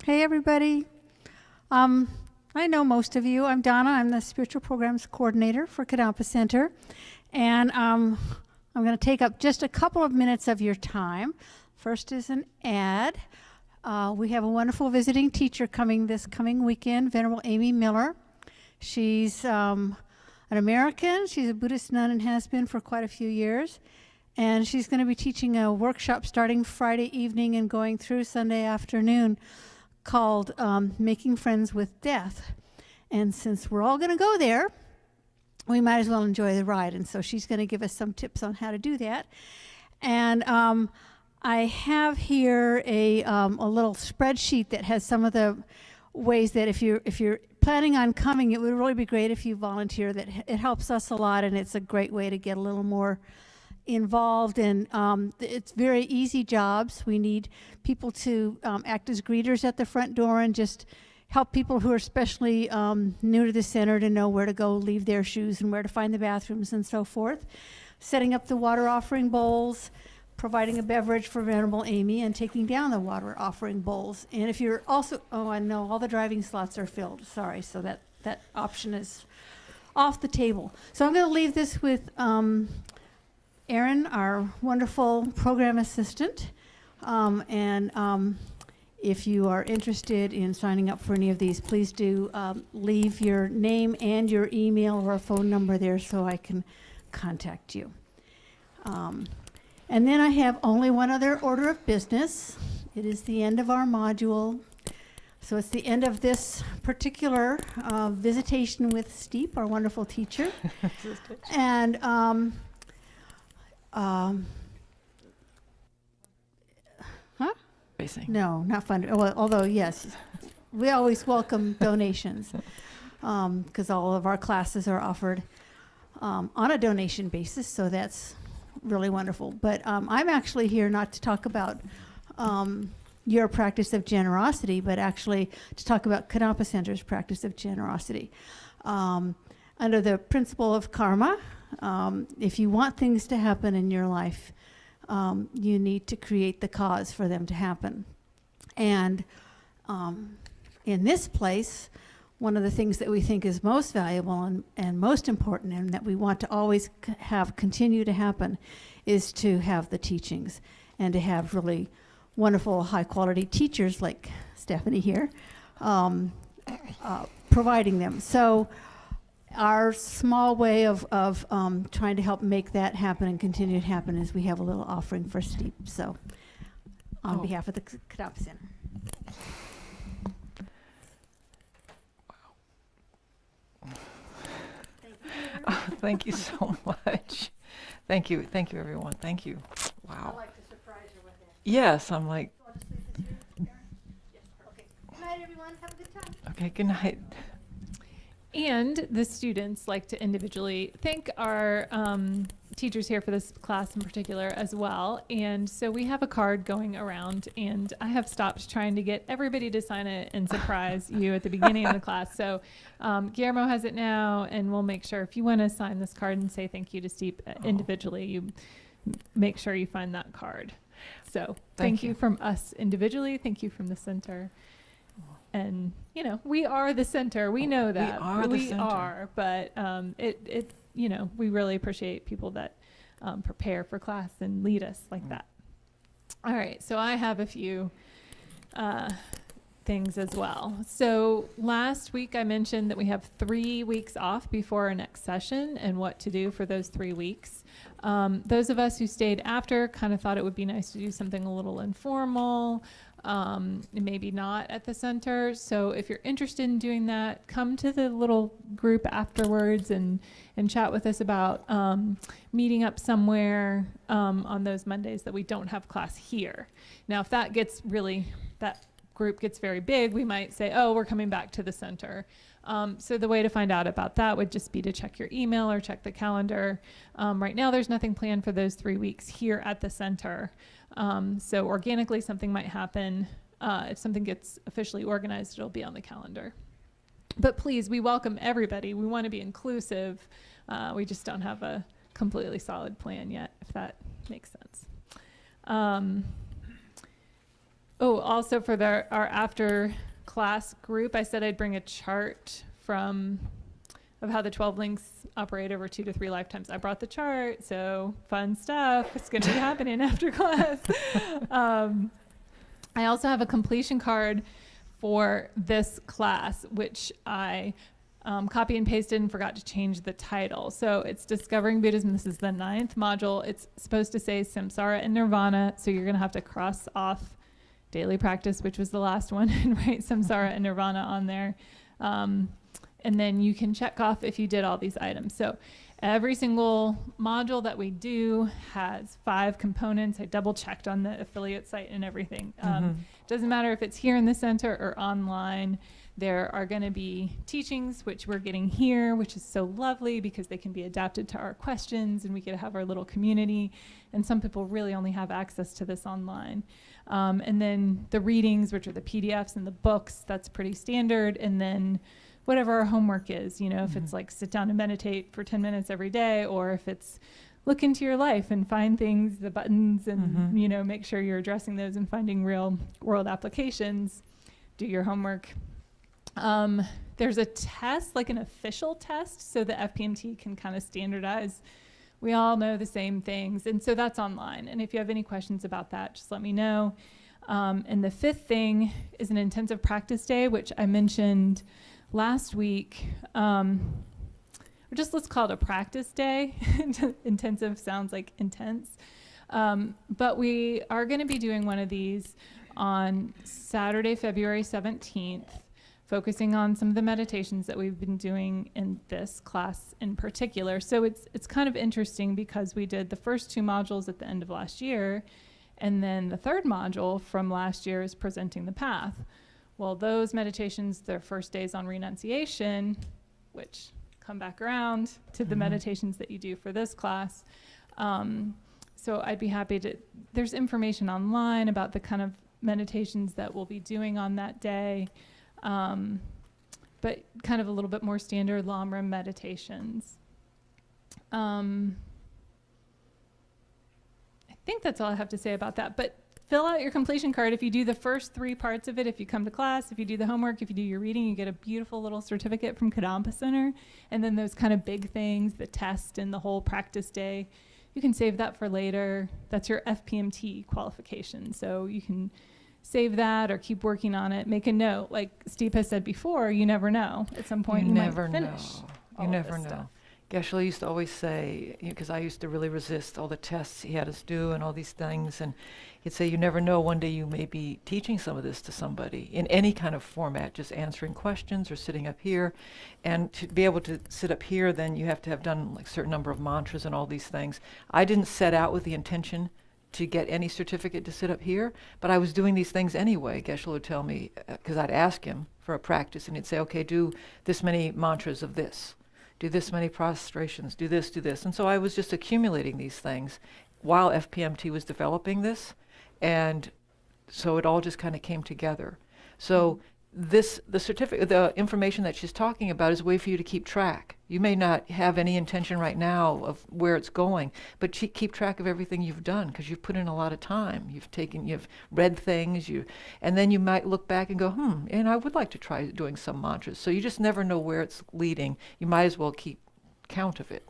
Hey, everybody. I know most of you. I'm Donna. I'm the Spiritual Programs Coordinator for Kadampa Center. And I'm going to take up just a couple of minutes of your time. First is an ad. We have a wonderful visiting teacher coming this coming weekend, Venerable Amy Miller. She's an American. She's a Buddhist nun and has been for quite a few years. And she's going to be teaching a workshop starting Friday evening and going through Sunday afternoon called Making Friends with Death. And since we're all going to go there, we might as well enjoy the ride. And so she's going to give us some tips on how to do that. And I have here a little spreadsheet that has some of the ways that if you're planning on coming, it would really be great if you volunteer. That it helps us a lot, and it's a great way to get a little more involved. And it's very easy jobs. We need people to act as greeters at the front door and just help people who are especially new to the center to know where to go leave their shoes and where to find the bathrooms and so forth. Setting up the water offering bowls, providing a beverage for Venerable Amy, and taking down the water offering bowls. And if you're also, I know all the driving slots are filled, sorry, so that option is off the table. So I'm going to leave this with Erin, our wonderful program assistant, and if you are interested in signing up for any of these, please do leave your name and your email or a phone number there so I can contact you. And then I have only one other order of business. It is the end of our module. So it's the end of this particular visitation with Steep, our wonderful teacher. And no, not fund. Well, although yes, we always welcome donations because all of our classes are offered on a donation basis. So that's really wonderful. But I'm actually here not to talk about your practice of generosity, but actually to talk about Kadampa Center's practice of generosity. Under the principle of karma, if you want things to happen in your life, you need to create the cause for them to happen. And in this place, one of the things that we think is most valuable and most important and that we want to always have continue to happen is to have the teachings and to have really wonderful high-quality teachers like Stephanie here providing them. So our small way of trying to help make that happen and continue to happen is we have a little offering for Steep. So on behalf of the Kadampa Center. Thank you so much. Thank you, everyone. Thank you. Wow. I like to surprise you with that. Yes, I'm like. So I'll just leave this here, Erin? Yes. Okay. Good night, everyone. Have a good time. Okay. Good night. And the students like to individually thank our teachers here for this class in particular as well. And so we have a card going around, and I have stopped trying to get everybody to sign it and surprise you at the beginning of the class. So Guillermo has it now, and we'll make sure if you want to sign this card and say thank you to Steep individually, you make sure you find that card. So thank you from us individually. Thank you from the center. And, we are the center. We know that. We are, but we really appreciate people that prepare for class and lead us like that. All right, so I have a few things as well. So last week I mentioned that we have 3 weeks off before our next session and what to do for those 3 weeks. Those of us who stayed after kind of thought it would be nice to do something a little informal, maybe not at the center. So if you're interested in doing that, come to the little group afterwards and chat with us about meeting up somewhere on those Mondays that we don't have class here. Now, if that group gets very big, we might say, we're coming back to the center. So the way to find out about that would just be to check your email or check the calendar. Right now, there's nothing planned for those 3 weeks here at the center. So organically, something might happen. If something gets officially organized, it'll be on the calendar. But please, we welcome everybody. We want to be inclusive. We just don't have a completely solid plan yet, if that makes sense. Oh, also for our after class group, I said I'd bring a chart of how the 12 links operate over 2 to 3 lifetimes. I brought the chart, so fun stuff. It's going to be happening after class. I also have a completion card for this class, which I copy and pasted and forgot to change the title. So it's Discovering Buddhism. This is the 9th module. It's supposed to say Samsara and Nirvana. So you're going to have to cross off daily practice, which was the last one, and write Samsara and Nirvana on there. And then you can check off if you did all these items. So every single module that we do has 5 components. I double checked on the affiliate site and everything. Doesn't matter if it's here in the center or online. There are going to be teachings, which we're getting here, which is so lovely because they can be adapted to our questions and we get to have our little community. And some people really only have access to this online. And then the readings, which are the PDFs and the books, that's pretty standard. And then whatever our homework is, you know, if it's like sit down and meditate for 10 minutes every day, or if it's look into your life and find things, the buttons, and, you know, make sure you're addressing those and finding real world applications, do your homework. There's a test, like an official test, so the FPMT can kind of standardize. We all know the same things, and so that's online. And if you have any questions about that, just let me know. And the 5th thing is an intensive practice day, which I mentioned last week. Or just let's call it a practice day. Intensive sounds like intense. But we are going to be doing one of these on Saturday, February 17th. Focusing on some of the meditations that we've been doing in this class in particular. So it's kind of interesting because we did the first 2 modules at the end of last year, and then the 3rd module from last year is Presenting the Path. Well, those meditations, their first days on renunciation, which come back around to the meditations that you do for this class. So I'd be happy to, there's information online about the kind of meditations that we'll be doing on that day. But kind of a little bit more standard Lamrim meditations. I think that's all I have to say about that. But fill out your completion card. If you do the first 3 parts of it, if you come to class, if you do the homework, if you do your reading, you get a beautiful little certificate from Kadampa Center. And then those kind of big things, the test and the whole practice day, you can save that for later. That's your FPMT qualification. So you can save that or keep working on it. Make a note. Like Steve has said before, you never know. At some point you might finish. You never know. Geshe used to always say, because I used to really resist all the tests he had us do and all these things, and he'd say, you never know, one day you may be teaching some of this to somebody in any kind of format, just answering questions or sitting up here. And to be able to sit up here, then you have to have done like a certain number of mantras and all these things. I didn't set out with the intention to get any certificate to sit up here, but I was doing these things anyway. Geshe would tell me, because I'd ask him for a practice, and he'd say, okay, do this many mantras of this. Do this many prostrations, do this, do this. And so I was just accumulating these things while FPMT was developing this. And so it all just kind of came together. So the certificate, the information that she's talking about is a way for you to keep track. You may not have any intention right now of where it's going, but keep track of everything you've done because you've put in a lot of time. You've read things, and then you might look back and go, and I would like to try doing some mantras. So you just never know where it's leading. You might as well keep count of it.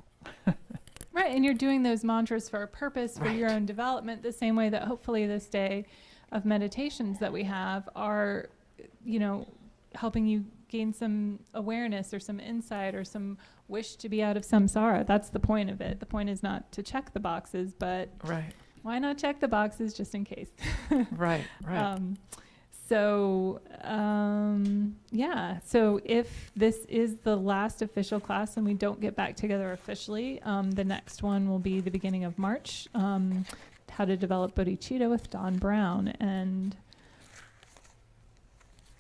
Right, and you're doing those mantras for a purpose, for your own development, the same way that hopefully this day of meditations that we have are, helping you gain some awareness or some insight or some wish to be out of samsara. That's the point of it. The point is not to check the boxes, but why not check the boxes just in case? Right. So if this is the last official class and we don't get back together officially, the next one will be the beginning of March, How to Develop Bodhicitta with Don Brown. And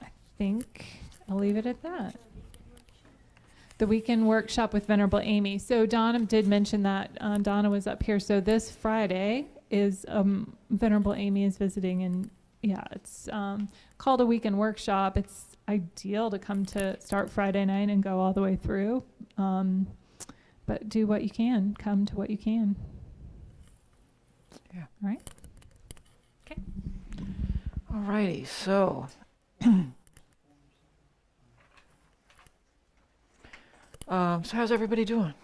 I think I'll leave it at that. The weekend workshop with Venerable Amy. So Donna did mention that. Donna was up here. So this Friday is Venerable Amy is visiting, and it's called a weekend workshop. It's ideal to come to start Friday night and go all the way through. But do what you can. Come to what you can. Yeah. All right. Okay. Alrighty, so so how's everybody doing?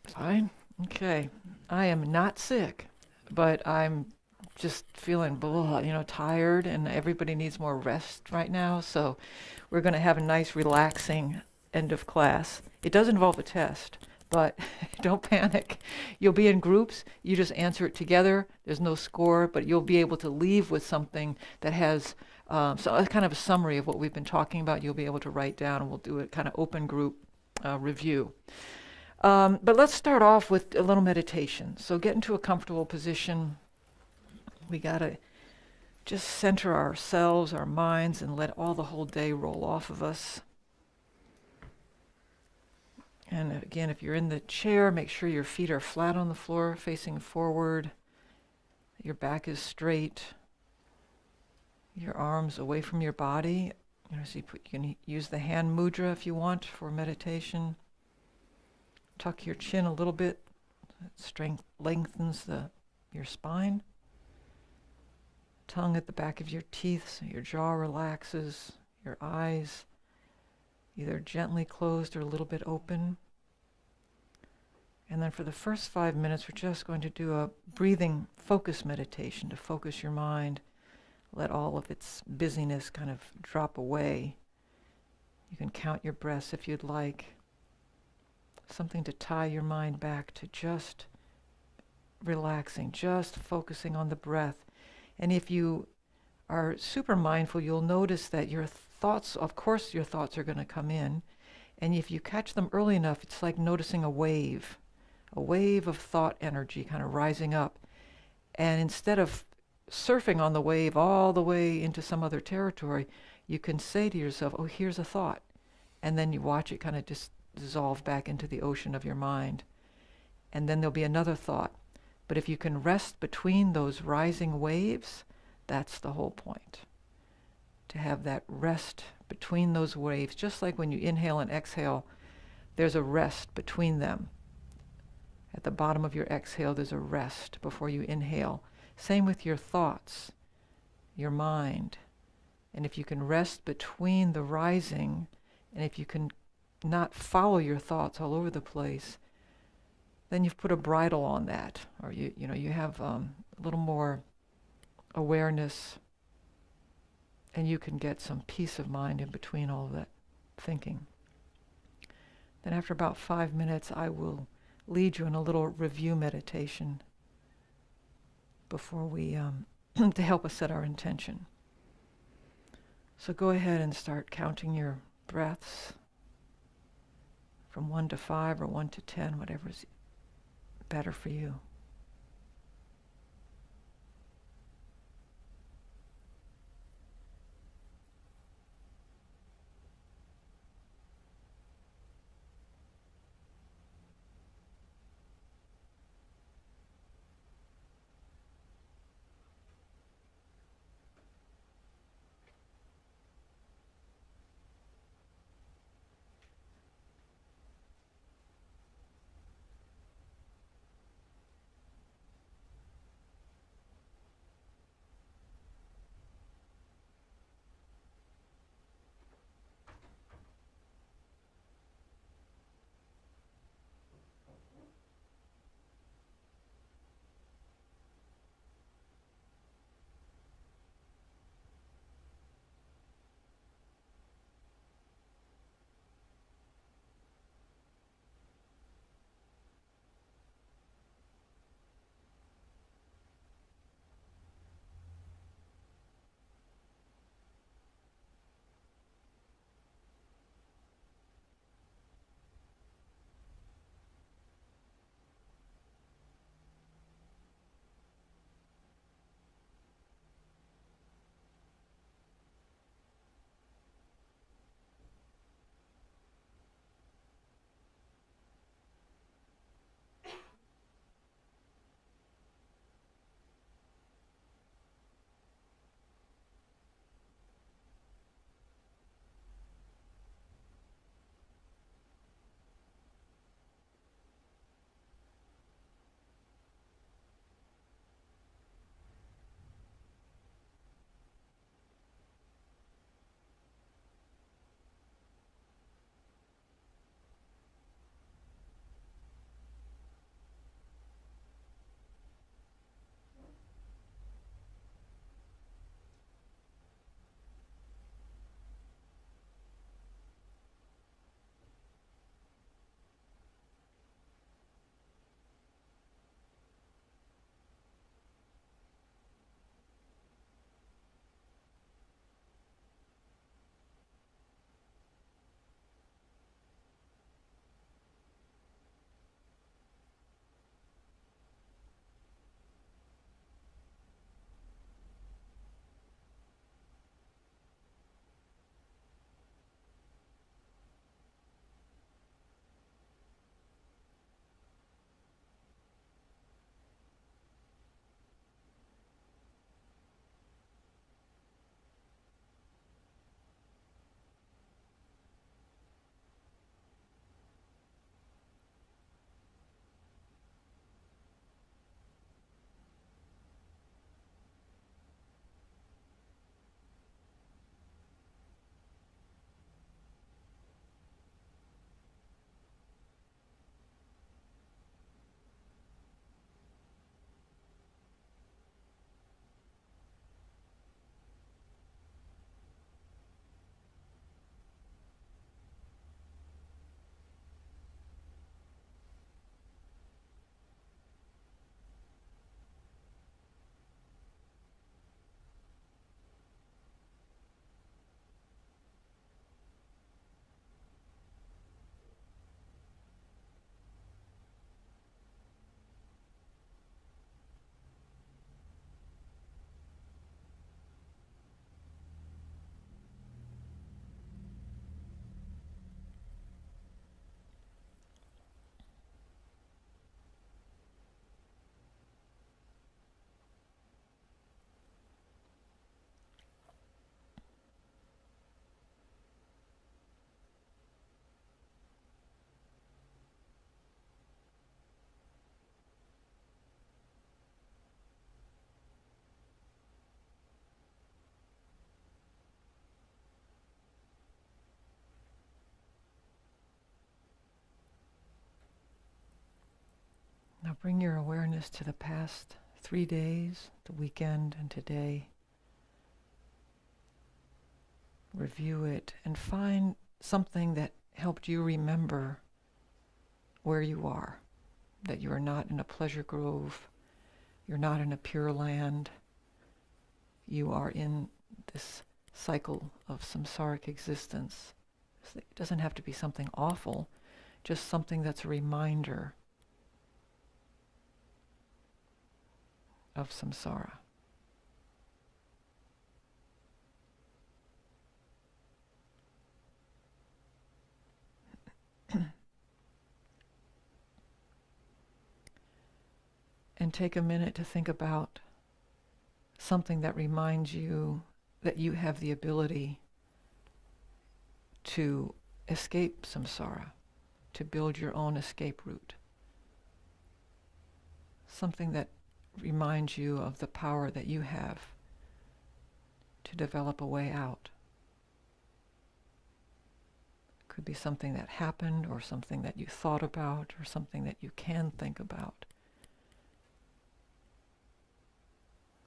Fine. Okay. I am not sick, but I'm just feeling tired, and everybody needs more rest right now. So we're going to have a nice, relaxing end of class. It does involve a test, but don't panic. You'll be in groups. You just answer it together. There's no score, but you'll be able to leave with something that has a kind of a summary of what we've been talking about. You'll be able to write down, and we'll do a kind of open group review. But let's start off with a little meditation. So get into a comfortable position. We got to just center ourselves, our minds, and let all the whole day roll off of us. And again, if you're in the chair, make sure your feet are flat on the floor, facing forward. Your back is straight. Your arms away from your body. So you can use the hand mudra if you want for meditation. Tuck your chin a little bit. Strength lengthens your spine. Tongue at the back of your teeth so your jaw relaxes. Your eyes either gently closed or a little bit open. And then for the first 5 minutes, we're just going to do a breathing focus meditation to focus your mind. Let all of its busyness kind of drop away. You can count your breaths if you'd like. Something to tie your mind back to just relaxing, just focusing on the breath. And if you are super mindful, you'll notice that your thoughts, of course your thoughts are going to come in. And if you catch them early enough, it's like noticing a wave of thought energy kind of rising up. And instead of surfing on the wave all the way into some other territory, you can say to yourself, oh, here's a thought. And then you watch it kind of dissolve back into the ocean of your mind. And then there'll be another thought. But if you can rest between those rising waves, that's the whole point. To have that rest between those waves, just like when you inhale and exhale, there's a rest between them. At the bottom of your exhale, there's a rest before you inhale. Same with your thoughts, your mind. And if you can rest between the rising, and if you can not follow your thoughts all over the place, then you've put a bridle on that, or you have a little more awareness, and you can get some peace of mind in between all of that thinking. Then after about 5 minutes, I will lead you in a little review meditation before we, to help us set our intention. So go ahead and start counting your breaths from 1 to 5 or 1 to 10, whatever's better for you. Now bring your awareness to the past 3 days, the weekend, and today. Review it and find something that helped you remember where you are, that you are not in a pleasure grove, you're not in a pure land, you are in this cycle of samsaric existence. It doesn't have to be something awful, just something that's a reminder of samsara. And take a minute to think about something that reminds you that you have the ability to escape samsara, to build your own escape route. Something that reminds you of the power that you have to develop a way out. Could be something that happened, or something that you thought about, or something that you can think about.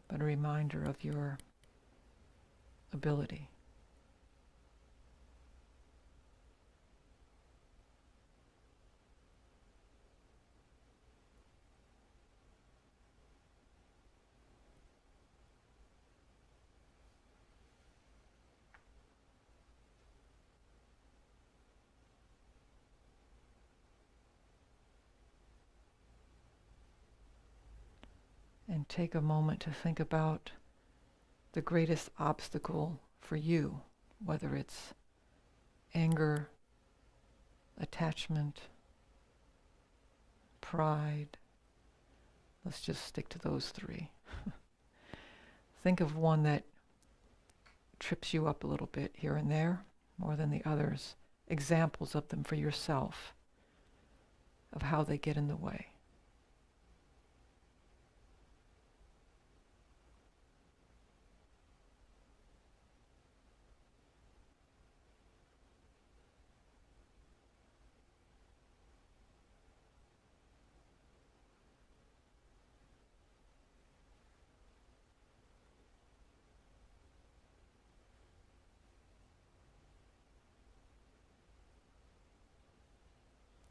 But a reminder of your ability. And take a moment to think about the greatest obstacle for you, whether it's anger, attachment, pride. Let's just stick to those three. Think of one that trips you up a little bit here and there, more than the others. Examples of them for yourself, of how they get in the way.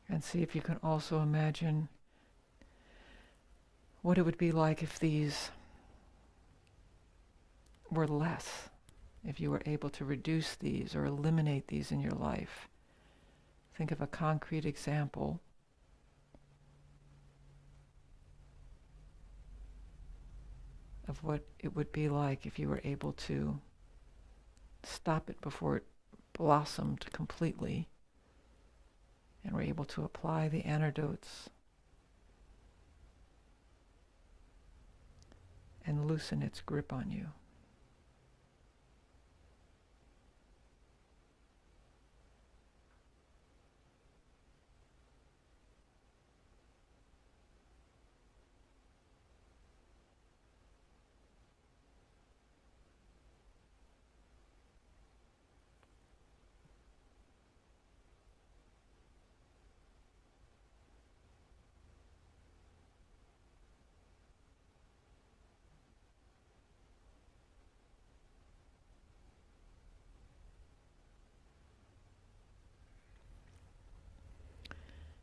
And see if you can also imagine what it would be like if these were less, if you were able to reduce these or eliminate these in your life. Think of a concrete example of what it would be like if you were able to stop it before it blossomed completely, and were able to apply the antidotes and loosen its grip on you.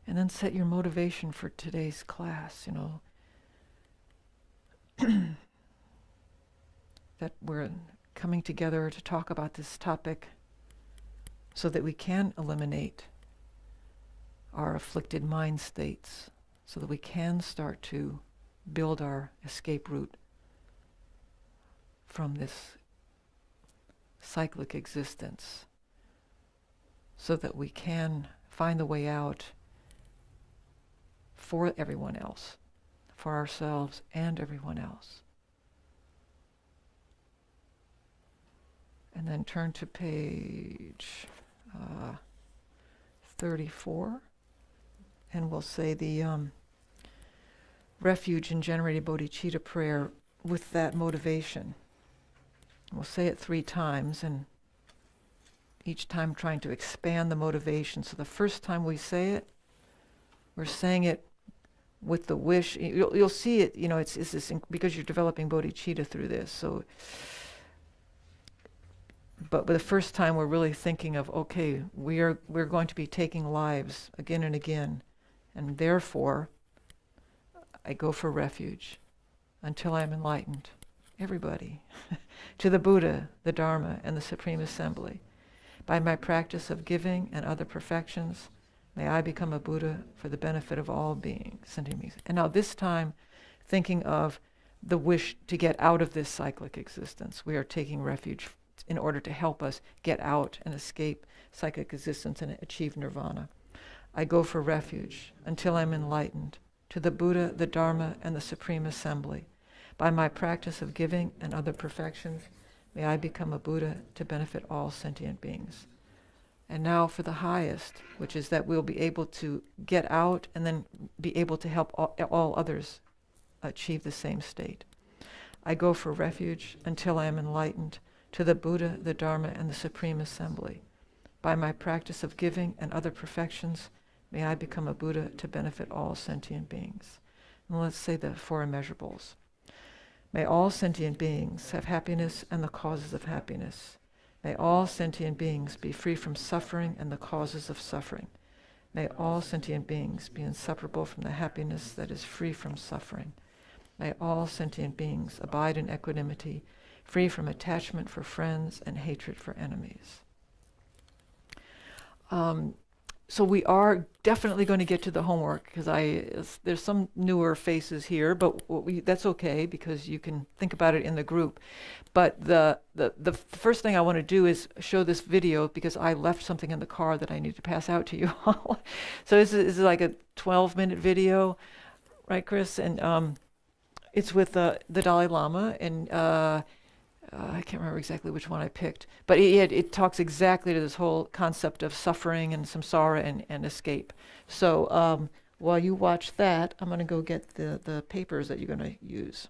And then set your motivation for today's class, that we're coming together to talk about this topic so that we can eliminate our afflicted mind states, so that we can start to build our escape route from this cyclic existence, so that we can find the way out for everyone else, for ourselves and everyone else. And then turn to page 34, and we'll say the refuge in generated bodhicitta prayer with that motivation. We'll say it 3 times, and each time trying to expand the motivation. So the first time we say it, we're saying it with the wish. You'll see it, it's this, because you're developing bodhicitta through this. So, but the first time we're really thinking of, okay, we're going to be taking lives again and again, and therefore I go for refuge until I'm enlightened. Everybody. To the Buddha, the Dharma, and the Supreme Assembly. By my practice of giving and other perfections, may I become a Buddha for the benefit of all beings, sentient beings. And now this time, thinking of the wish to get out of this cyclic existence. We are taking refuge in order to help us get out and escape cyclic existence and achieve nirvana. I go for refuge until I'm enlightened. To the Buddha, the Dharma, and the Supreme Assembly. By my practice of giving and other perfections, may I become a Buddha to benefit all sentient beings. And now for the highest, which is that we'll be able to get out and then be able to help all others achieve the same state. I go for refuge until I am enlightened. To the Buddha, the Dharma, and the Supreme Assembly. By my practice of giving and other perfections, may I become a Buddha to benefit all sentient beings. And let's say the four immeasurables. May all sentient beings have happiness and the causes of happiness. May all sentient beings be free from suffering and the causes of suffering. May all sentient beings be inseparable from the happiness that is free from suffering. May all sentient beings abide in equanimity, free from attachment for friends and hatred for enemies. So we are definitely going to get to the homework, because there's some newer faces here, but that's okay, because you can think about it in the group. But the first thing I want to do is show this video, because I left something in the car that I need to pass out to you all. So this is like a 12-minute video, right, Chris? And it's with the Dalai Lama, and I can't remember exactly which one I picked, but it talks exactly to this whole concept of suffering and samsara and escape. So while you watch that, I'm going to go get the papers that you're going to use.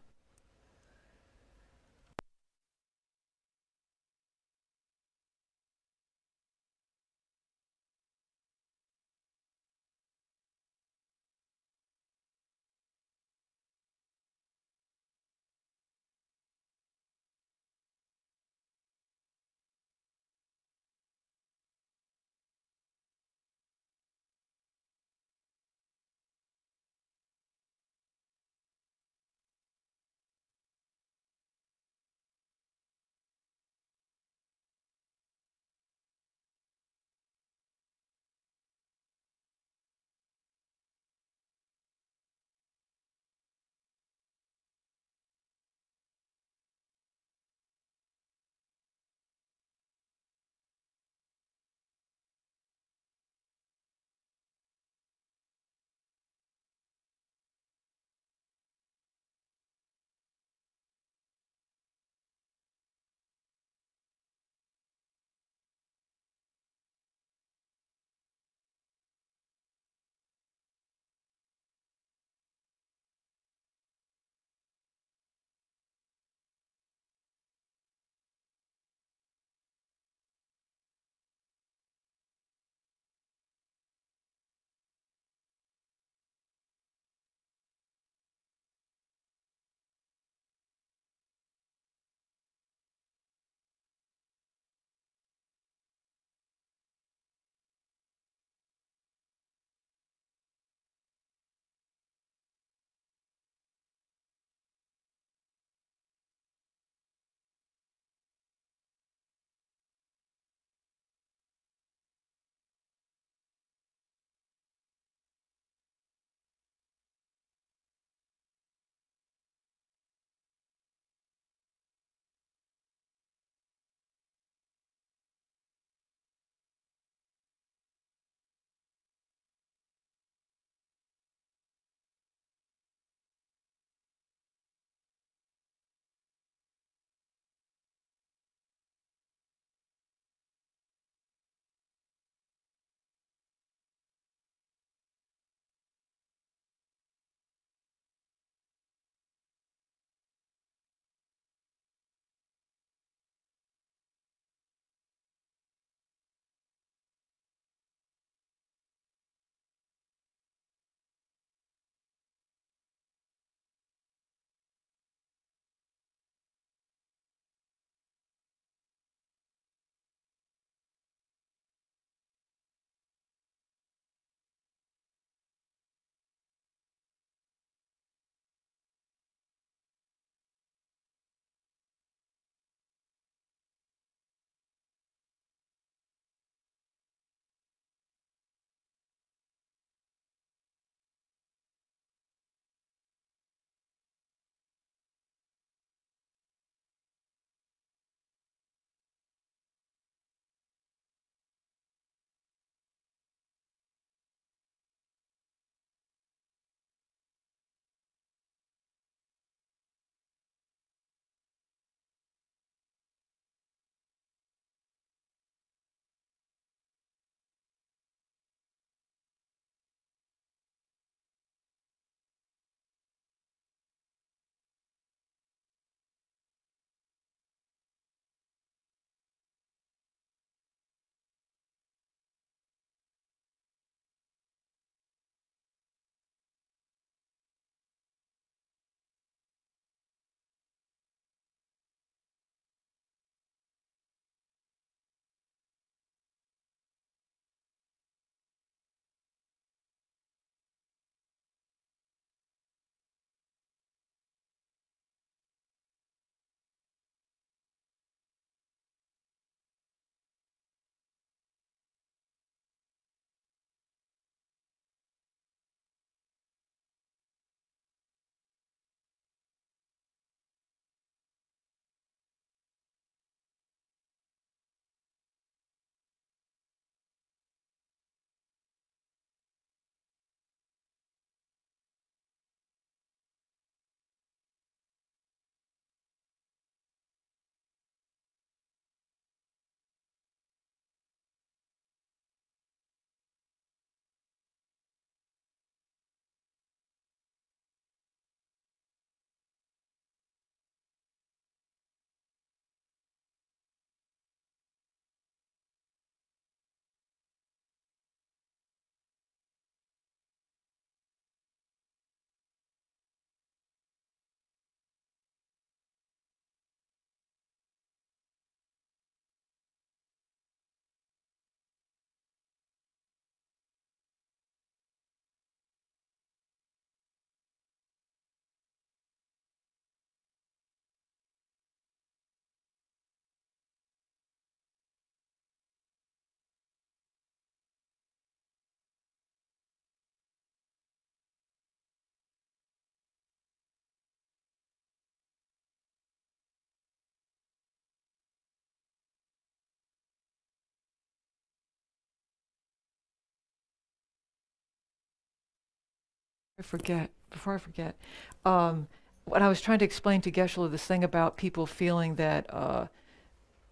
Before I forget, when I was trying to explain to Geshe this thing about people feeling that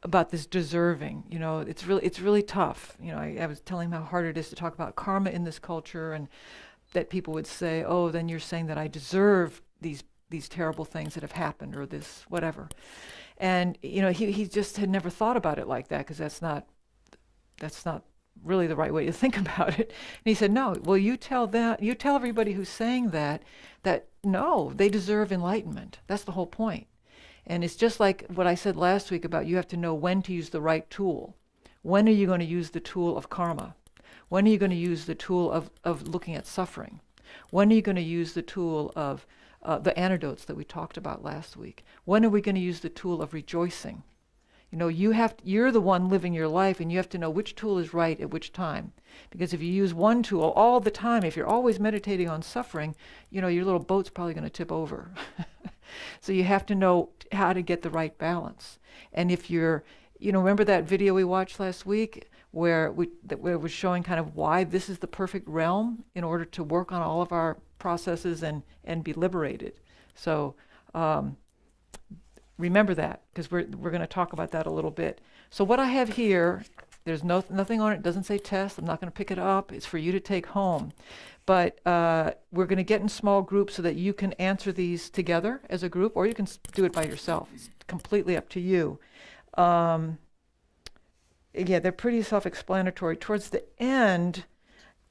about this deserving, it's really tough. I was telling him how hard it is to talk about karma in this culture, and that people would say, "Oh, then you're saying that I deserve these terrible things that have happened, or this whatever." And he just had never thought about it like that, because that's not really the right way to think about it. And he said, "No, well, you tell everybody who's saying that no, they deserve enlightenment. That's the whole point." And it's just like what I said last week about you have to know when to use the right tool. When are you going to use the tool of karma? When are you going to use the tool of looking at suffering? When are you going to use the tool of the antidotes that we talked about last week? When are we going to use the tool of rejoicing? You're the one living your life, and you have to know which tool is right at which time. Because if you use one tool all the time, if you're always meditating on suffering, your little boat's probably going to tip over. So you have to know how to get the right balance. And if you're, remember that video we watched last week where it was showing kind of why this is the perfect realm in order to work on all of our processes and be liberated. So remember that, because we're going to talk about that a little bit. So what I have here, there's nothing on it. It doesn't say test. I'm not going to pick it up. It's for you to take home. But we're going to get in small groups so that you can answer these together as a group, or you can do it by yourself. It's completely up to you. Yeah, they're pretty self-explanatory. Towards the end,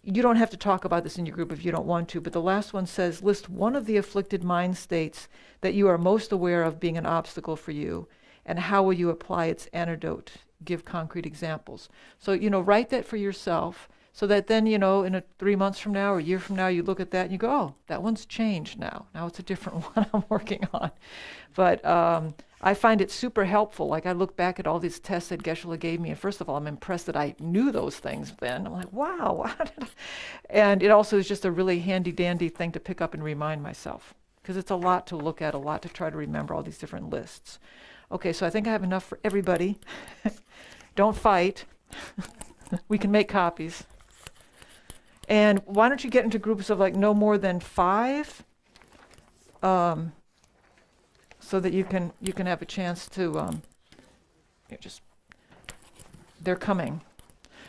you don't have to talk about this in your group if you don't want to, but the last one says, list one of the afflicted mind states that you are most aware of being an obstacle for you, and how will you apply its antidote? Give concrete examples. So, write that for yourself, so that then, in 3 months from now or a year from now, you look at that and you go, oh, that one's changed now. Now it's a different one I'm working on. But I find it super helpful. Like, I look back at all these tests that Geshe gave me, and first of all, I'm impressed that I knew those things then. I'm like, wow. And it also is just a really handy-dandy thing to pick up and remind myself, because it's a lot to look at, a lot to try to remember, all these different lists. Okay, so I think I have enough for everybody. Don't fight. We can make copies. And why don't you get into groups of no more than 5, so that you can have a chance to they're coming.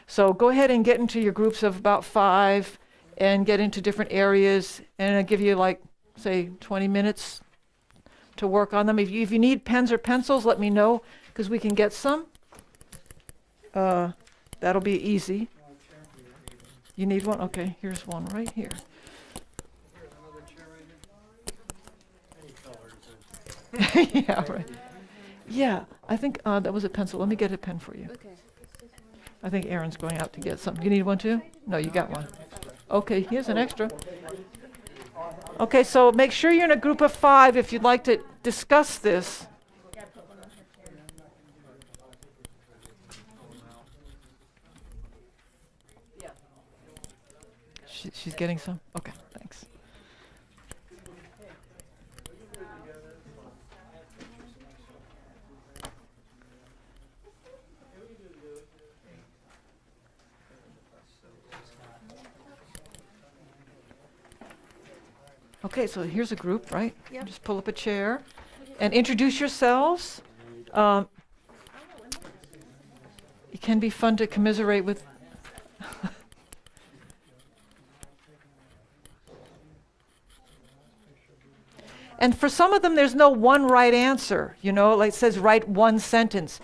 So go ahead and get into your groups of about 5 and get into different areas, and I'll give you say 20 minutes to work on them. If you need pens or pencils, let me know, because we can get some. That'll be easy. You need one? Okay, here's one right here. Yeah, right. Yeah, I think that was a pencil. Let me get a pen for you. Okay. I think Aaron's going out to get some. You need one too? No, you got one. Okay, here's an extra. Okay, so make sure you're in a group of 5 if you'd like to discuss this. She's getting some? Okay, thanks. Okay, so here's a group, right? Yep. Just pull up a chair and introduce yourselves. It can be fun to commiserate with. And for some of them, there's no one right answer. Like it says, write one sentence.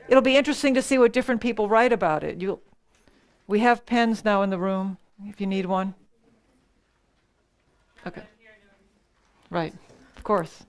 It'll be interesting to see what different people write about it. We have pens now in the room, if you need one. Okay. Right, of course.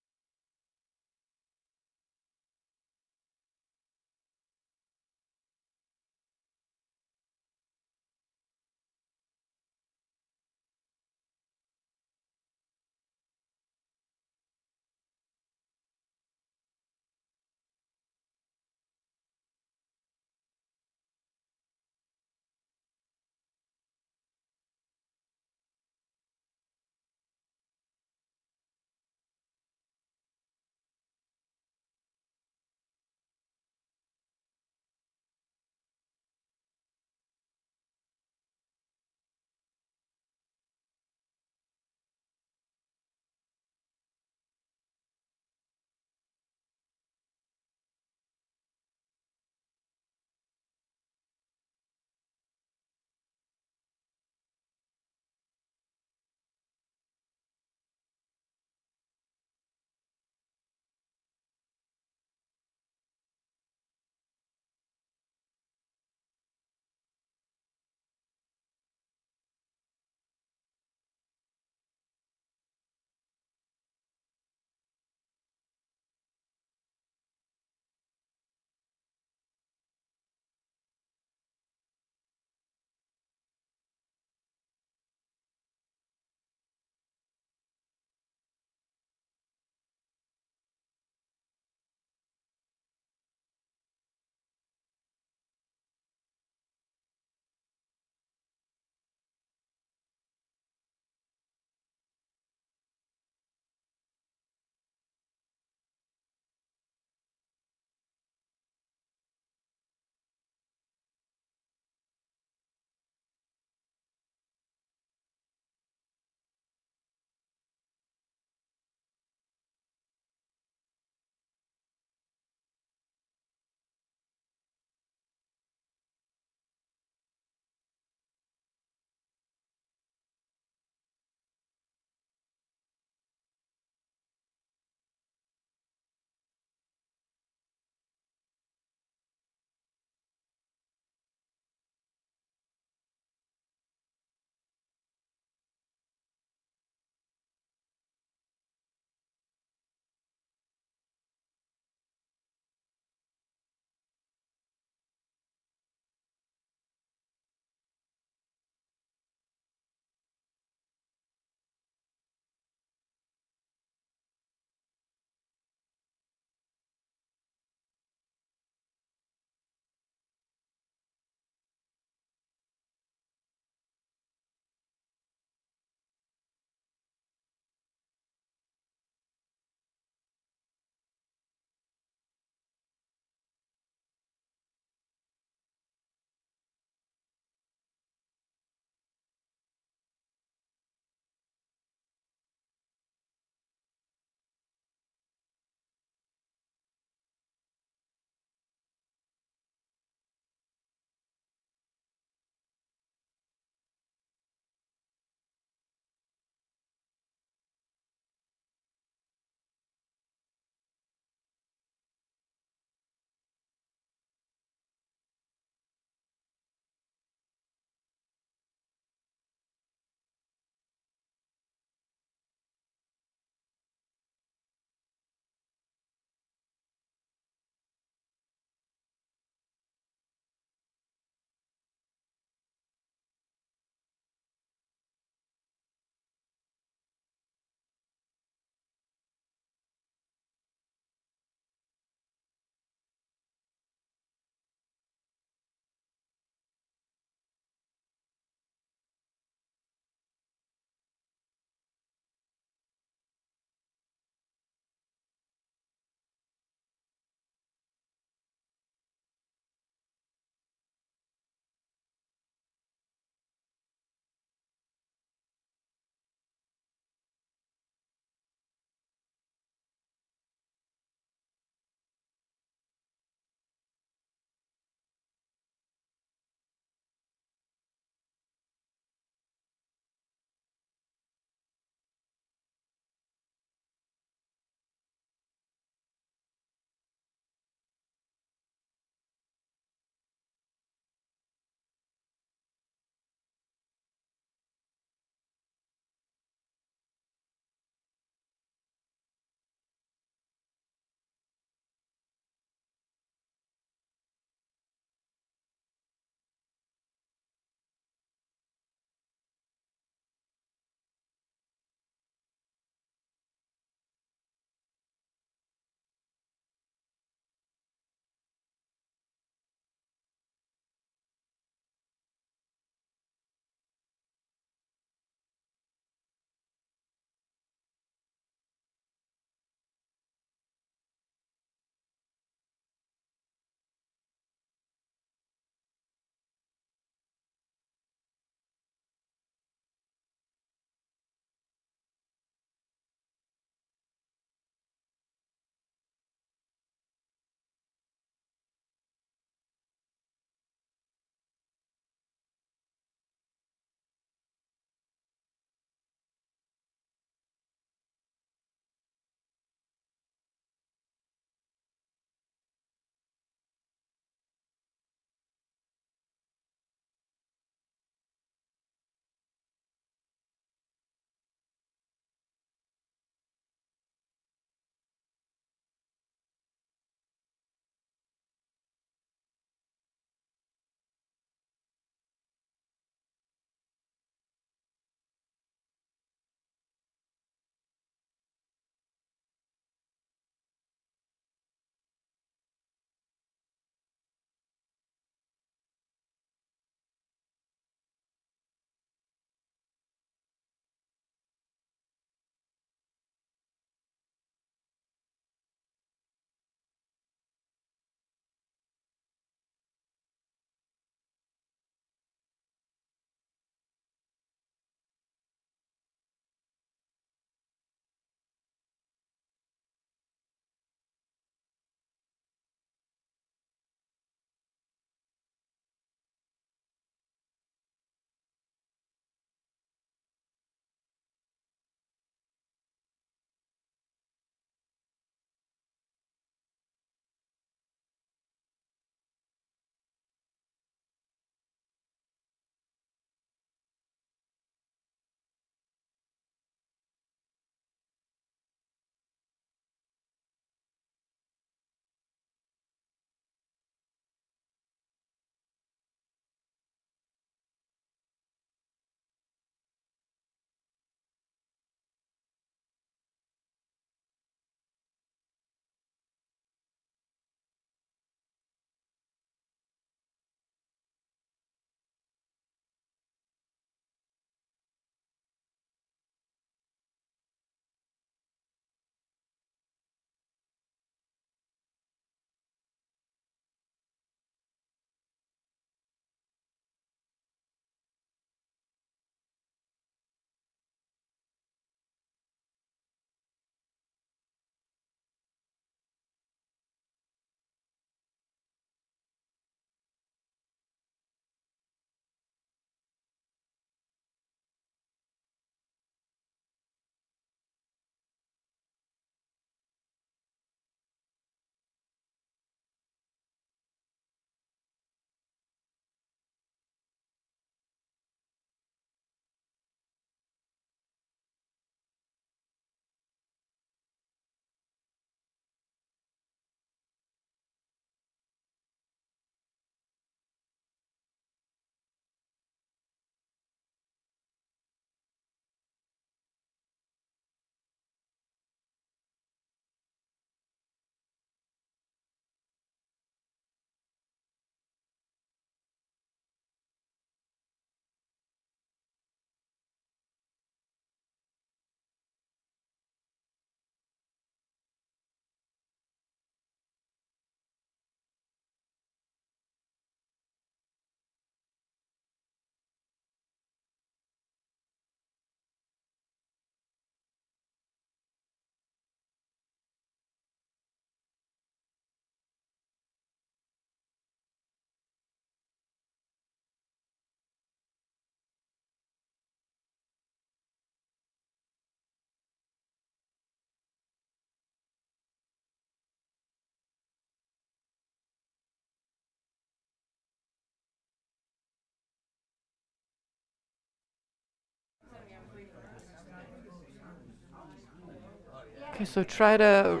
Okay, so try to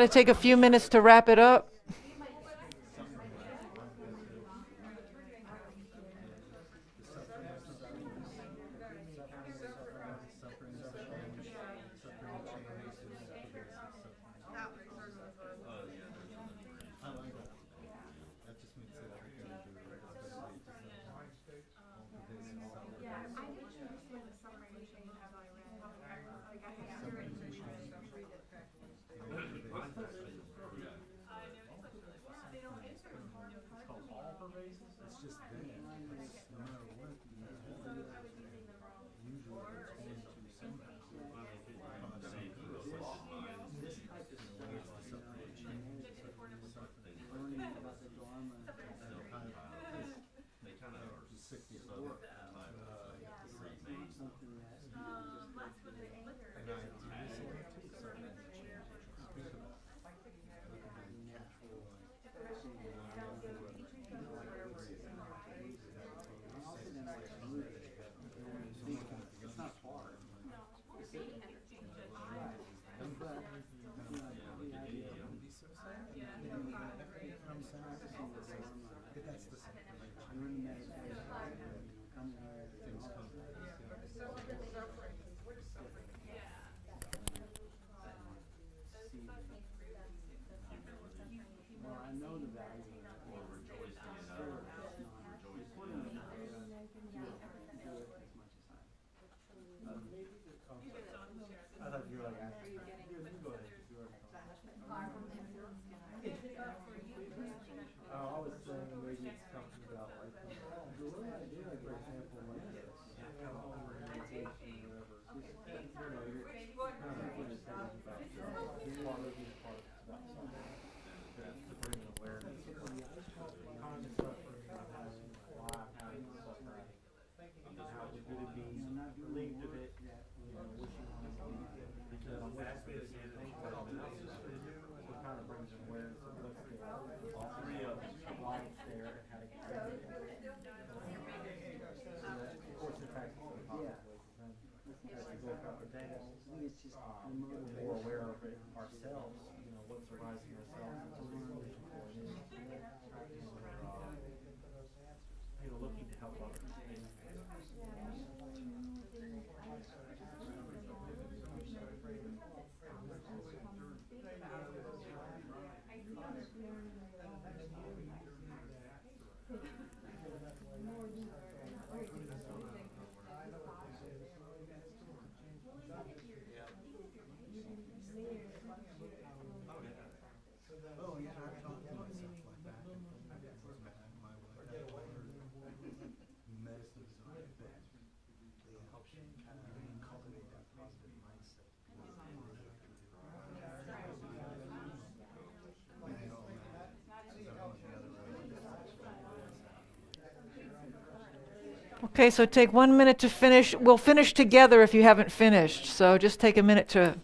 take a few minutes to wrap it up. Okay, so take 1 minute to finish. We'll finish together if you haven't finished. So just take a minute to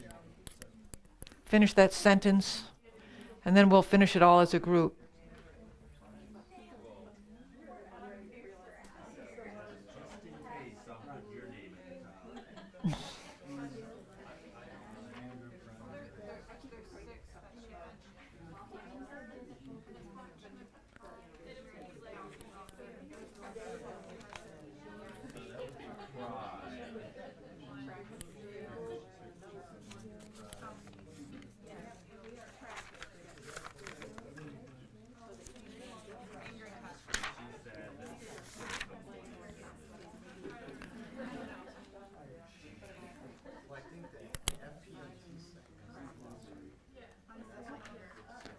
finish that sentence, and then we'll finish it all as a group.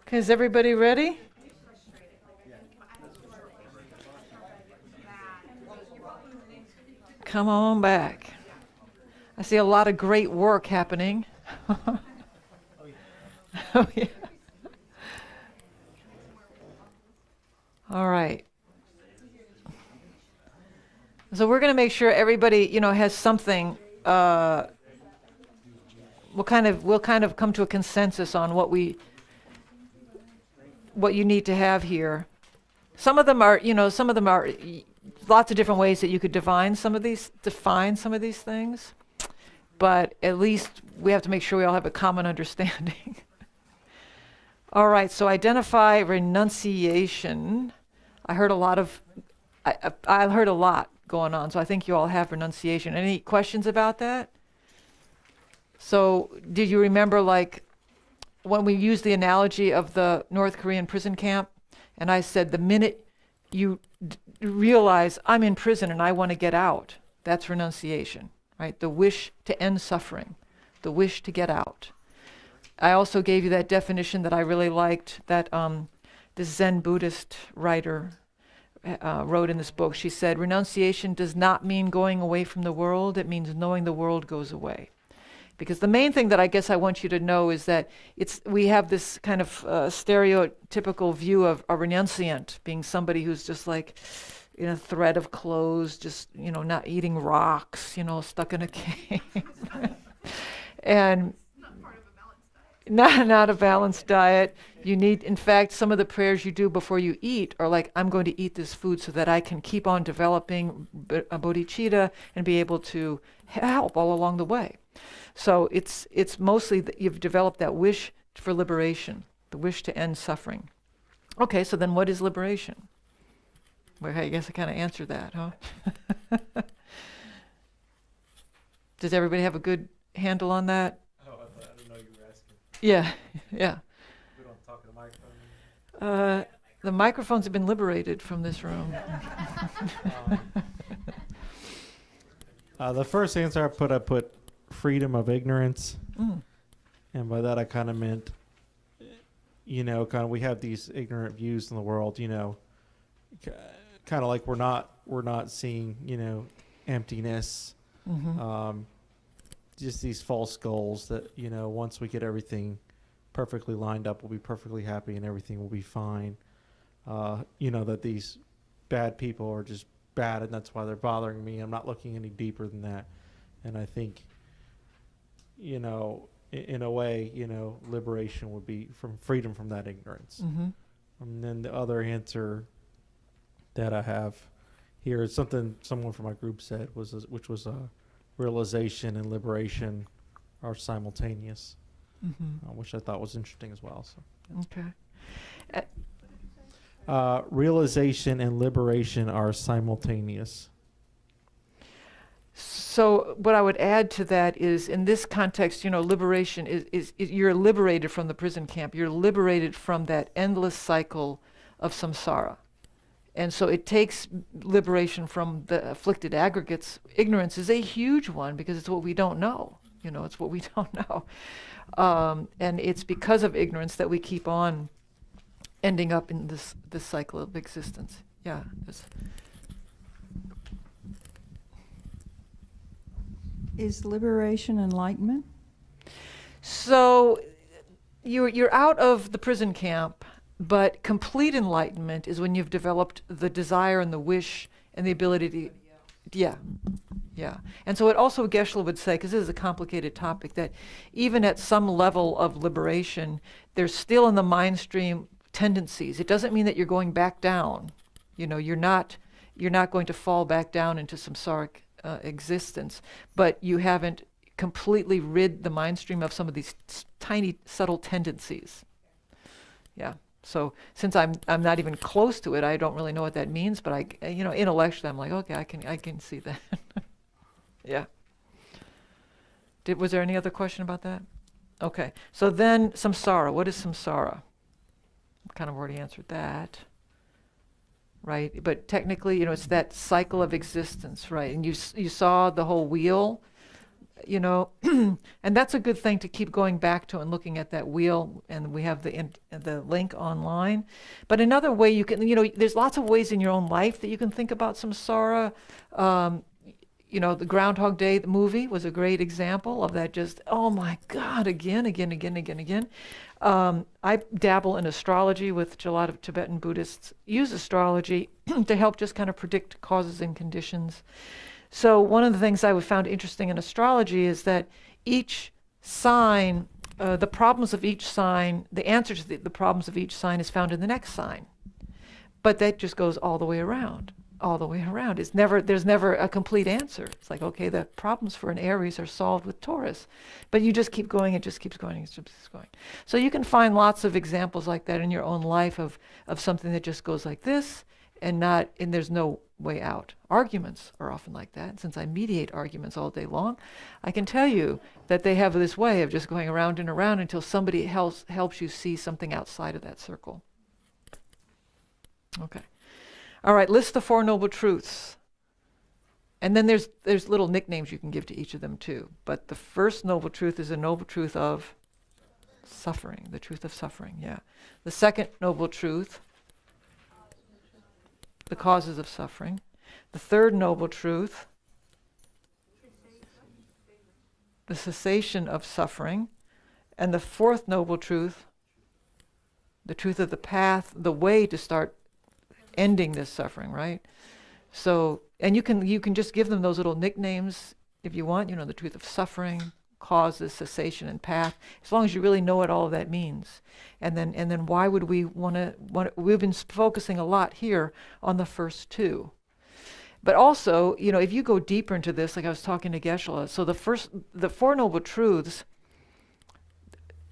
Okay, is everybody ready? Come on back. I see a lot of great work happening. Oh, yeah. All right. So we're going to make sure everybody, has something. We'll kind of come to a consensus on what you need to have here. Some of them are lots of different ways that you could define some of these things. but at least we have to make sure we all have a common understanding. All right, so identify renunciation. I heard a lot I heard a lot going on, so I think you all have renunciation. Any questions about that? So did you remember, like, when we used the analogy of the North Korean prison camp, and I said the minute you realize I'm in prison and I want to get out, that's renunciation, right? The wish to end suffering, the wish to get out. I also gave you that definition that I really liked that this Zen Buddhist writer wrote in this book. She said, renunciation does not mean going away from the world, it means knowing the world goes away. Because the main thing that I guess I want you to know is that we have this kind of stereotypical view of a renunciant being somebody who's just like in a thread of clothes, just, not eating rocks, stuck in a cave. And not a balanced diet. You need, in fact, some of the prayers you do before you eat are like, I'm going to eat this food so that I can keep on developing bodhicitta and be able to help all along the way. So it's mostly that you've developed that wish for liberation, the wish to end suffering. Okay, so then what is liberation? Well, I guess I kind of answered that, huh? Does everybody have a good handle on that? Oh, I didn't know you were asking. Yeah. We don't talk to the microphone. The microphones have been liberated from this room. The first answer I put freedom of ignorance. And by that I kind of meant, we have these ignorant views in the world, kind of like we're not seeing, emptiness, just these false goals that, once we get everything perfectly lined up, we'll be perfectly happy and everything will be fine. That these bad people are just bad and that's why they're bothering me. I'm not looking any deeper than that. And I think, in a way, liberation would be from freedom from that ignorance. And then the other answer that I have here is something someone from my group said, which was realization and liberation are simultaneous, which I thought was interesting as well. So, Okay. Realization and liberation are simultaneous. So what I would add to that is, in this context, liberation is you're liberated from the prison camp. You're liberated from that endless cycle of samsara. And so it takes liberation from the afflicted aggregates. Ignorance is a huge one because it's what we don't know. It's what we don't know. And it's because of ignorance that we keep on ending up in this cycle of existence. Yeah. Is liberation enlightenment? So you're out of the prison camp, but complete enlightenment is when you've developed the desire and the wish and the ability to, yeah. And so it also, Geshe-la would say, because this is a complicated topic, that even at some level of liberation, there's still in the mind stream tendencies. It doesn't mean that you're going back down. You're not going to fall back down into samsaric existence, but you haven't completely rid the mind stream of some of these tiny subtle tendencies. Yeah. So since I'm not even close to it, I don't really know what that means, but I intellectually I'm like, okay, I can see that. Yeah. Was there any other question about that? Okay. So then samsara. What is samsara? Kind of already answered that. Right, but technically, it's that cycle of existence, right? And you saw the whole wheel, and that's a good thing to keep going back to and looking at that wheel. And we have the link online. But another way you can, there's lots of ways in your own life that you can think about samsara. The Groundhog Day, the movie, was a great example of that. Just, oh my God, again. I dabble in astrology, which a lot of Tibetan Buddhists use astrology to help just kind of predict causes and conditions. So one of the things I found interesting in astrology is that each sign, the problems of each sign, the answer to the problems of each sign is found in the next sign. But that just goes all the way around. all the way around. There's never a complete answer. It's like, okay, the problems for an Aries are solved with Taurus, but you just keep going, it just keeps going, it just keeps going. So you can find lots of examples like that in your own life of something that just goes like this and there's no way out. Arguments are often like that. Since I mediate arguments all day long, I can tell you that they have this way of just going around and around until somebody else helps you see something outside of that circle. Okay. All right, list the Four Noble Truths. And then there's little nicknames you can give to each of them too. But the first noble truth is a noble truth of suffering, the truth of suffering, yeah. The second noble truth, the causes of suffering. The third noble truth, the cessation of suffering. And the fourth noble truth, the truth of the path, the way to start ending this suffering, right? So, and you can just give them those little nicknames if you want, the truth of suffering, causes, cessation, and path, as long as you really know what all of that means. And then why would we want to, we've been focusing a lot here on the first two. But also, if you go deeper into this, like I was talking to Geshe-la, so the Four Noble Truths,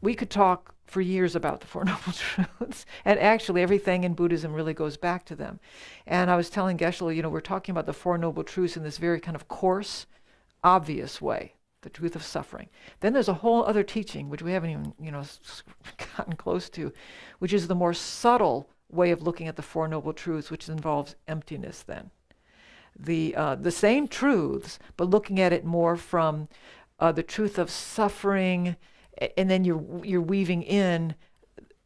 we could talk for years about the Four Noble Truths. And actually, everything in Buddhism really goes back to them. And I was telling Geshe-la, we're talking about the Four Noble Truths in this very kind of coarse, obvious way, the truth of suffering. Then there's a whole other teaching, which we haven't even, gotten close to, which is the more subtle way of looking at the Four Noble Truths, which involves emptiness then. The same truths, but looking at it more from the truth of suffering, and then you're weaving in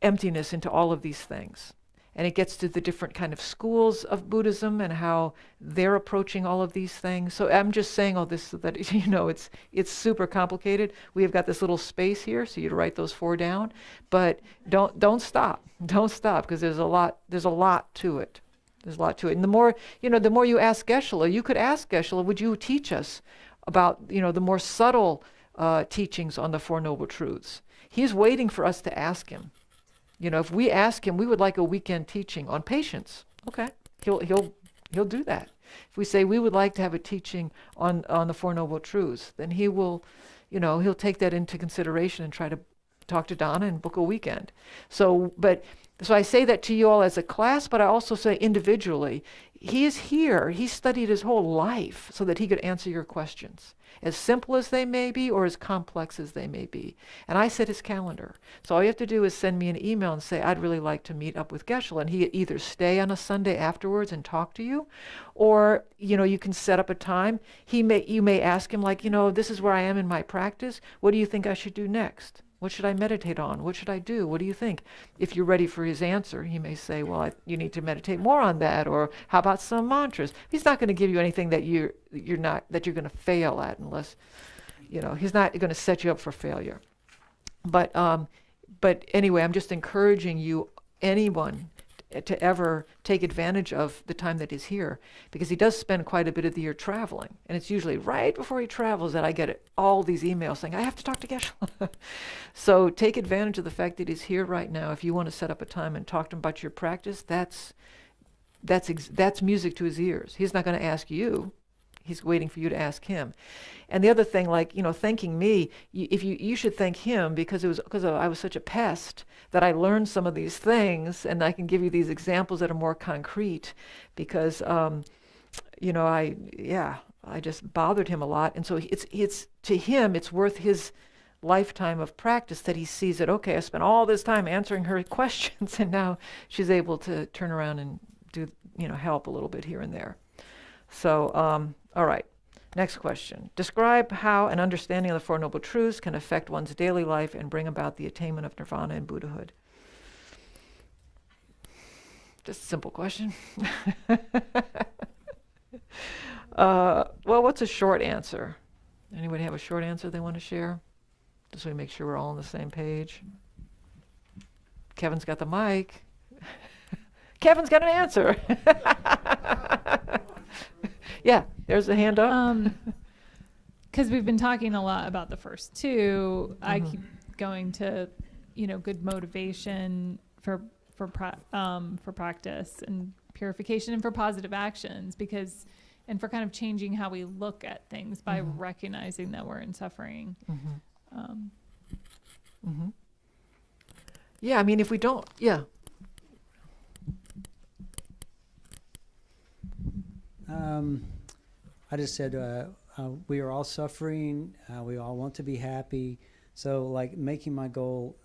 emptiness into all of these things. And it gets to the different kind of schools of Buddhism and how they're approaching all of these things. So I'm just saying all this so that it's super complicated. We have got this little space here, so you'd write those four down. But don't stop. Don't stop, because there's a lot to it. There's a lot to it. And the more you ask Geshe-la, you could ask Geshe-la, would you teach us about the more subtle teachings on the Four Noble Truths? He's waiting for us to ask him. If we ask him, we would like a weekend teaching on patience. Okay, he'll do that. If we say we would like to have a teaching on the Four Noble Truths, then he will, he'll take that into consideration and try to talk to Donna and book a weekend. So I say that to you all as a class, but I also say individually. He is here. He studied his whole life so that he could answer your questions, as simple as they may be or as complex as they may be. And I set his calendar. So all you have to do is send me an email and say, I'd really like to meet up with Geshe-la. And he either stay on a Sunday afterwards and talk to you, or, you can set up a time. You may ask him, this is where I am in my practice. What do you think I should do next? What should I meditate on? What should I do? What do you think? If you're ready for his answer, he may say, well, you need to meditate more on that, or how about some mantras? He's not going to give you anything that you're going to fail at, unless, he's not going to set you up for failure. But anyway, I'm just encouraging you, anyone, to ever take advantage of the time that he's here, because he does spend quite a bit of the year traveling. And it's usually right before he travels that I get all these emails saying, I have to talk to Geshe-la. So take advantage of the fact that he's here right now. If you want to set up a time and talk to him about your practice, that's music to his ears. He's not going to ask you. He's waiting for you to ask him. And the other thing, thanking me, you should thank him, because I was such a pest that I learned some of these things, and I can give you these examples that are more concrete, because I just bothered him a lot. And so it's to him, it's worth his lifetime of practice that he sees that, okay, I spent all this time answering her questions, and now she's able to turn around and do, help a little bit here and there. So, all right, next question. Describe how an understanding of the Four Noble Truths can affect one's daily life and bring about the attainment of nirvana and Buddhahood. Just a simple question. Well, what's a short answer? Anybody have a short answer they want to share? Just so we make sure we're all on the same page. Kevin's got the mic. Kevin's got an answer. Yeah, there's a hand up. Because we've been talking a lot about the first two. I keep going to, good motivation for practice and purification and for positive actions, because, and for kind of changing how we look at things by recognizing that we're in suffering. Yeah, I mean, if we don't, I just said we are all suffering. We all want to be happy. So, like, making my goal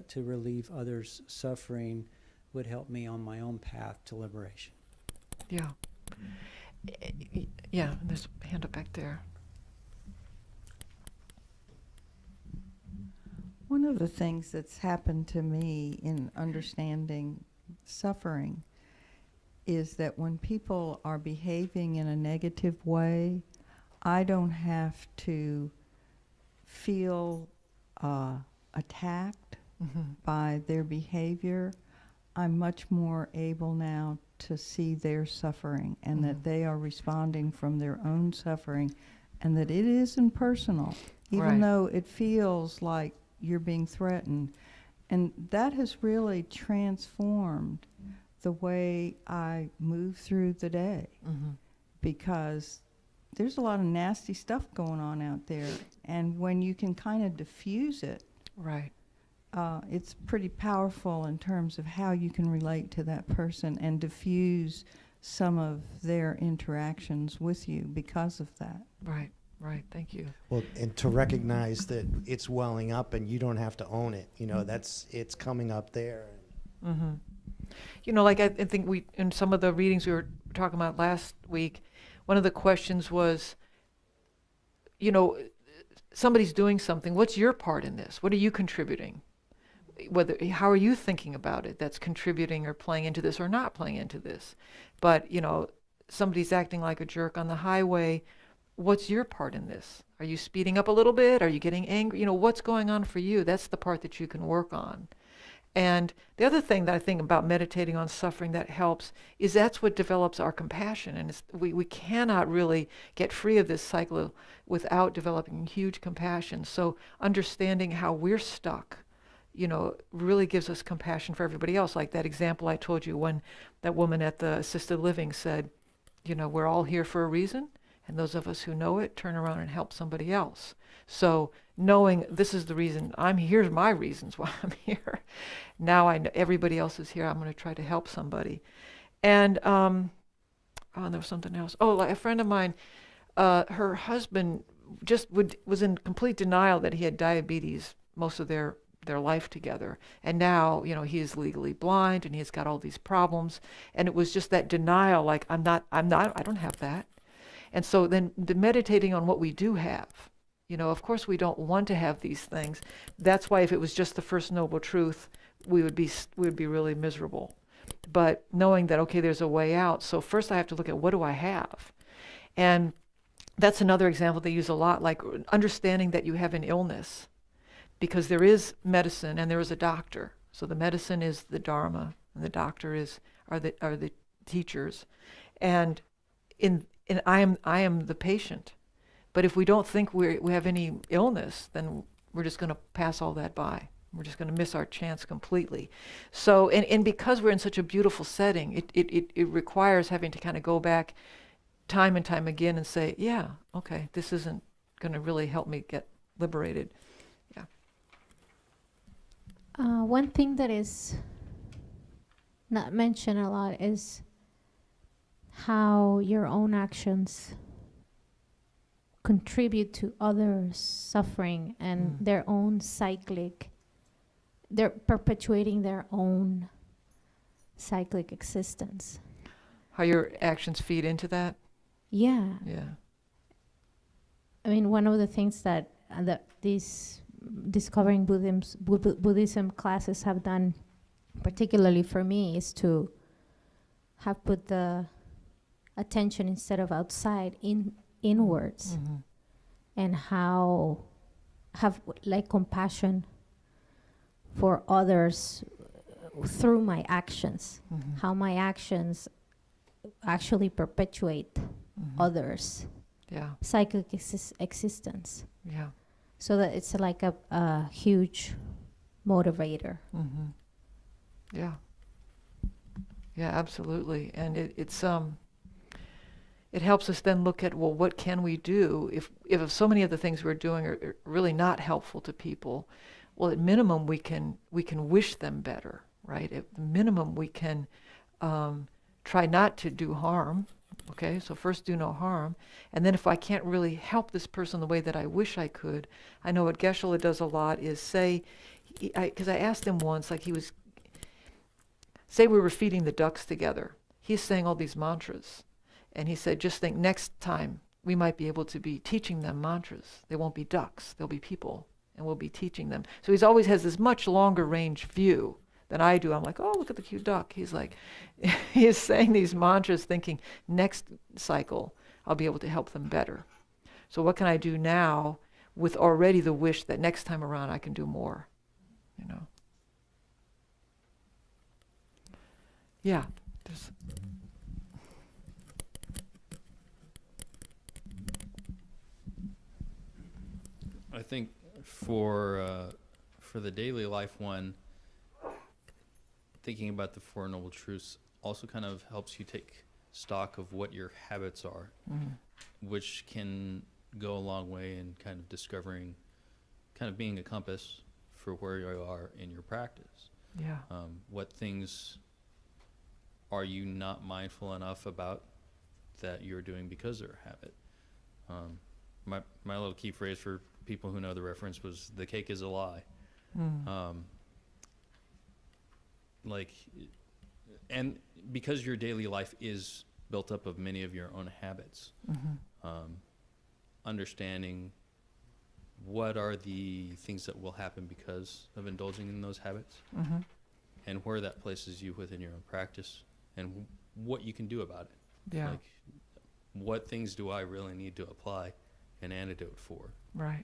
to relieve others' suffering would help me on my own path to liberation. yeah. Yeah, and there's a hand up back there. One of the things that's happened to me in understanding suffering is that when people are behaving in a negative way, I don't have to feel attacked by their behavior. I'm much more able now to see their suffering and that they are responding from their own suffering, and that it isn't personal, even though it feels like you're being threatened. And that has really transformed the way I move through the day, because there's a lot of nasty stuff going on out there, and when you can kind of diffuse it, it's pretty powerful in terms of how you can relate to that person and diffuse some of their interactions with you because of that. Right, thank you. Well, and to recognize that it's welling up and you don't have to own it. You know, it's coming up there. You know, like I think in some of the readings we were talking about last week, one of the questions was, you know, somebody's doing something. What's your part in this? What are you contributing? How are you thinking about it that's contributing or playing into this or not playing into this? But, you know, somebody's acting like a jerk on the highway. What's your part in this? Are you speeding up a little bit? Are you getting angry? You know, what's going on for you? That's the part that you can work on. And the other thing that I think about meditating on suffering that helps is that's what develops our compassion. And we cannot really get free of this cycle without developing huge compassion. So understanding how we're stuck, you know, really gives us compassion for everybody else. Like that example I told you when that woman at the assisted living said, you know, we're all here for a reason. And those of us who know it turn around and help somebody else. So knowing this is the reason here's my reasons why I'm here. Now I know everybody else is here. I'm going to try to help somebody. And there was something else. Oh, like a friend of mine, her husband just was in complete denial that he had diabetes most of their life together. And now, you know, he is legally blind and he's got all these problems. And it was just that denial, like I don't have that. And so then meditating on what we do have, you know, of course we don't want to have these things. That's why if it was just the First Noble Truth, we would be really miserable. But knowing that, okay, there's a way out. So first I have to look at what do I have? And that's another example they use a lot, like understanding that you have an illness, because there is medicine and there is a doctor. So the medicine is the Dharma and the doctor are the teachers. And I am the patient. But if we don't think we have any illness, then we're just going to pass all that by. We're just going to miss our chance completely. So, and because we're in such a beautiful setting, it requires having to kind of go back time and time again and say, yeah, okay, this isn't going to really help me get liberated. Yeah. One thing that is not mentioned a lot is how your own actions contribute to others' suffering and their own cyclic, they're perpetuating their own cyclic existence. How your actions feed into that? Yeah. Yeah. I mean, one of the things that these Discovering Buddhism classes have done, particularly for me, is to have put the attention instead of outside inwards, and how have like compassion for others through my actions, how my actions actually perpetuate others' cyclic existence. Yeah. So that it's like a huge motivator. Yeah. Yeah, absolutely. And it helps us then look at, well, what can we do if so many of the things we're doing are really not helpful to people? Well, at minimum, we can wish them better, right? At the minimum, we can try not to do harm. Okay, so first do no harm, and then if I can't really help this person the way that I wish I could, I know what Geshe-la does a lot is say, because I asked him once, like say we were feeding the ducks together. He's saying all these mantras. And he said, just think next time we might be able to be teaching them mantras. They won't be ducks, they'll be people, and we'll be teaching them. So he's always has this much longer range view than I do. I'm like, oh, look at the cute duck. He's like, he is saying these mantras thinking next cycle I'll be able to help them better. So what can I do now with already the wish that next time around I can do more, you know? Yeah. I think for the daily life one, thinking about the Four Noble Truths also kind of helps you take stock of what your habits are, which can go a long way in kind of discovering, kind of being a compass for where you are in your practice. Yeah. What things are you not mindful enough about that you're doing because they're a habit? My little key phrase for people who know the reference was, the cake is a lie. And because your daily life is built up of many of your own habits, understanding what are the things that will happen because of indulging in those habits, and where that places you within your own practice, and what you can do about it. Yeah. Like, what things do I really need to apply an antidote for? Right.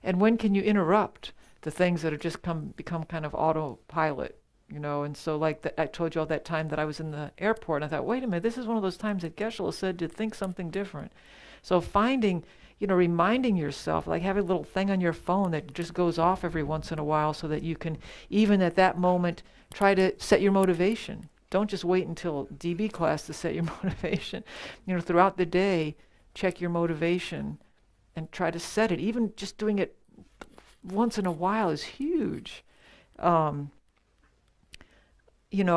And when can you interrupt the things that have just become kind of autopilot, you know? And so like I told you all that time that I was in the airport, and I thought, wait a minute, this is one of those times that Geshe-la said to think something different. So finding, reminding yourself, like having a little thing on your phone that just goes off every once in a while so that you can, even at that moment, try to set your motivation. Don't just wait until DB class to set your motivation. Throughout the day, check your motivation and try to set it. Even just doing it once in a while is huge. I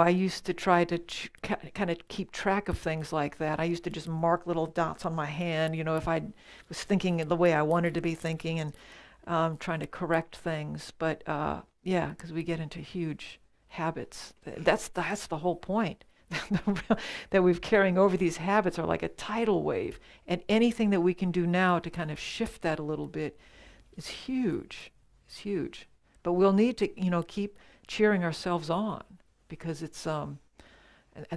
used to try to kind of keep track of things like that. I used to just mark little dots on my hand, if I was thinking the way I wanted to be thinking, and trying to correct things. But because we get into huge habits. That's the whole point. That we've carrying over these habits are like a tidal wave, and anything that we can do now to kind of shift that a little bit is huge. It's huge. But we'll need to, keep cheering ourselves on, because it's and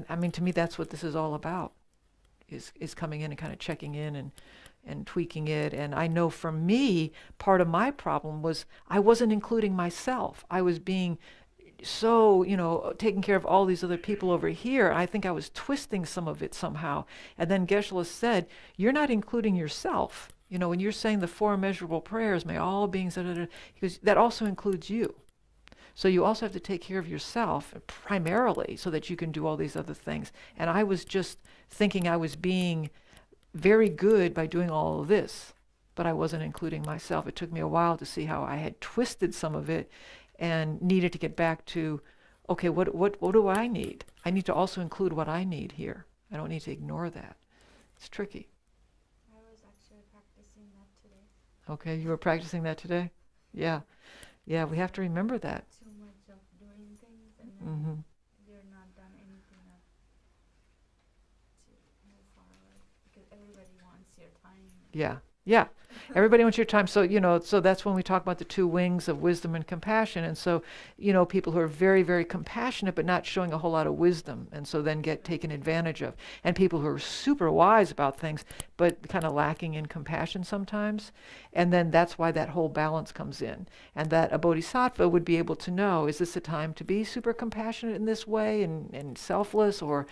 I mean, to me, that's what this is all about, is coming in and kind of checking in and tweaking it. And I know for me, part of my problem was I wasn't including myself. I was being so, taking care of all these other people over here. I think I was twisting some of it somehow. And then Geshe-la said, you're not including yourself. When you're saying the four immeasurable prayers, may all beings, because that also includes you. So you also have to take care of yourself primarily so that you can do all these other things. And I was just thinking I was being very good by doing all of this, but I wasn't including myself. It took me a while to see how I had twisted some of it and needed to get back to, okay, what do I need? I need to also include what I need here. I don't need to ignore that. It's tricky. I was actually practicing that today. Okay, you were practicing that today? Yeah. Yeah, we have to remember that. Too much of doing things, and then you're not done anything to move forward, because everybody wants your time. Yeah. Yeah. Everybody wants your time. So, so that's when we talk about the two wings of wisdom and compassion. And so, people who are very, very compassionate but not showing a whole lot of wisdom, and so then get taken advantage of. And people who are super wise about things but kind of lacking in compassion sometimes. And then that's why that whole balance comes in. And that a bodhisattva would be able to know, is this a time to be super compassionate in this way and selfless, or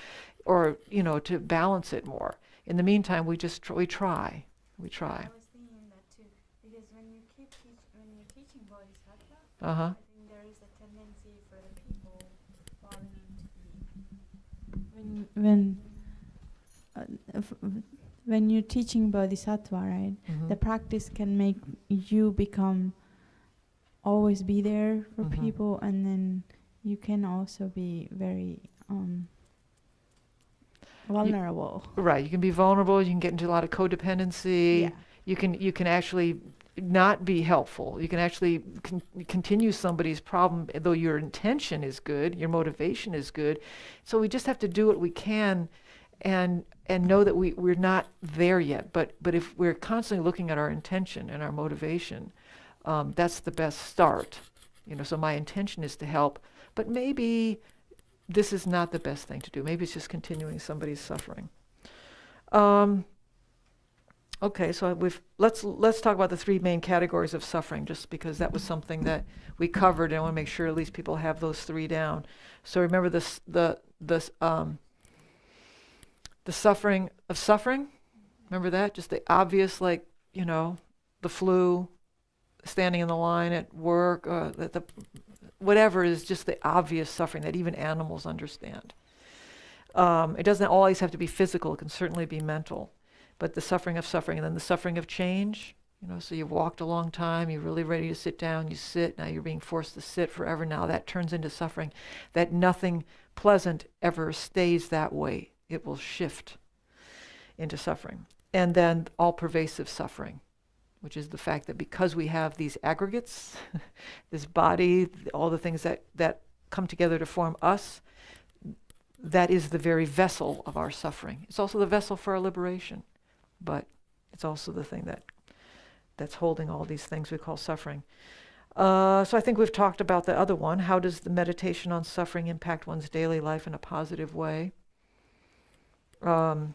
to balance it more. In the meantime, we try. We try. I was thinking that too, because when you're teaching bodhisattva, Uh-huh. I think there is a tendency for the people falling into the when if, when you're teaching bodhisattva, right? Mhm. The practice can make you become always be there for Mhm. people, and then you can also be very vulnerable. Right. You can be vulnerable. You can get into a lot of codependency. Yeah. You can actually not be helpful. You can actually continue somebody's problem, though your intention is good, your motivation is good. So we just have to do what we can, and know that we're not there yet. But if we're constantly looking at our intention and our motivation, that's the best start. So my intention is to help, but maybe this is not the best thing to do. Maybe it's just continuing somebody's suffering. Okay, so let's talk about the three main categories of suffering, just because that was something that we covered, and I want to make sure at least people have those three down. So remember the suffering of suffering. Remember that? Just the obvious, like the flu, standing in the line at work, whatever is just the obvious suffering that even animals understand. It doesn't always have to be physical. It can certainly be mental. But the suffering of suffering, and then the suffering of change. So you've walked a long time, you're really ready to sit down, you sit, now you're being forced to sit forever. Now that turns into suffering. That nothing pleasant ever stays that way. It will shift into suffering. And then all-pervasive suffering, which is the fact that because we have these aggregates, this body, all the things that come together to form us, that is the very vessel of our suffering. It's also the vessel for our liberation, but it's also the thing that's holding all these things we call suffering. So I think we've talked about the other one. How does the meditation on suffering impact one's daily life in a positive way? To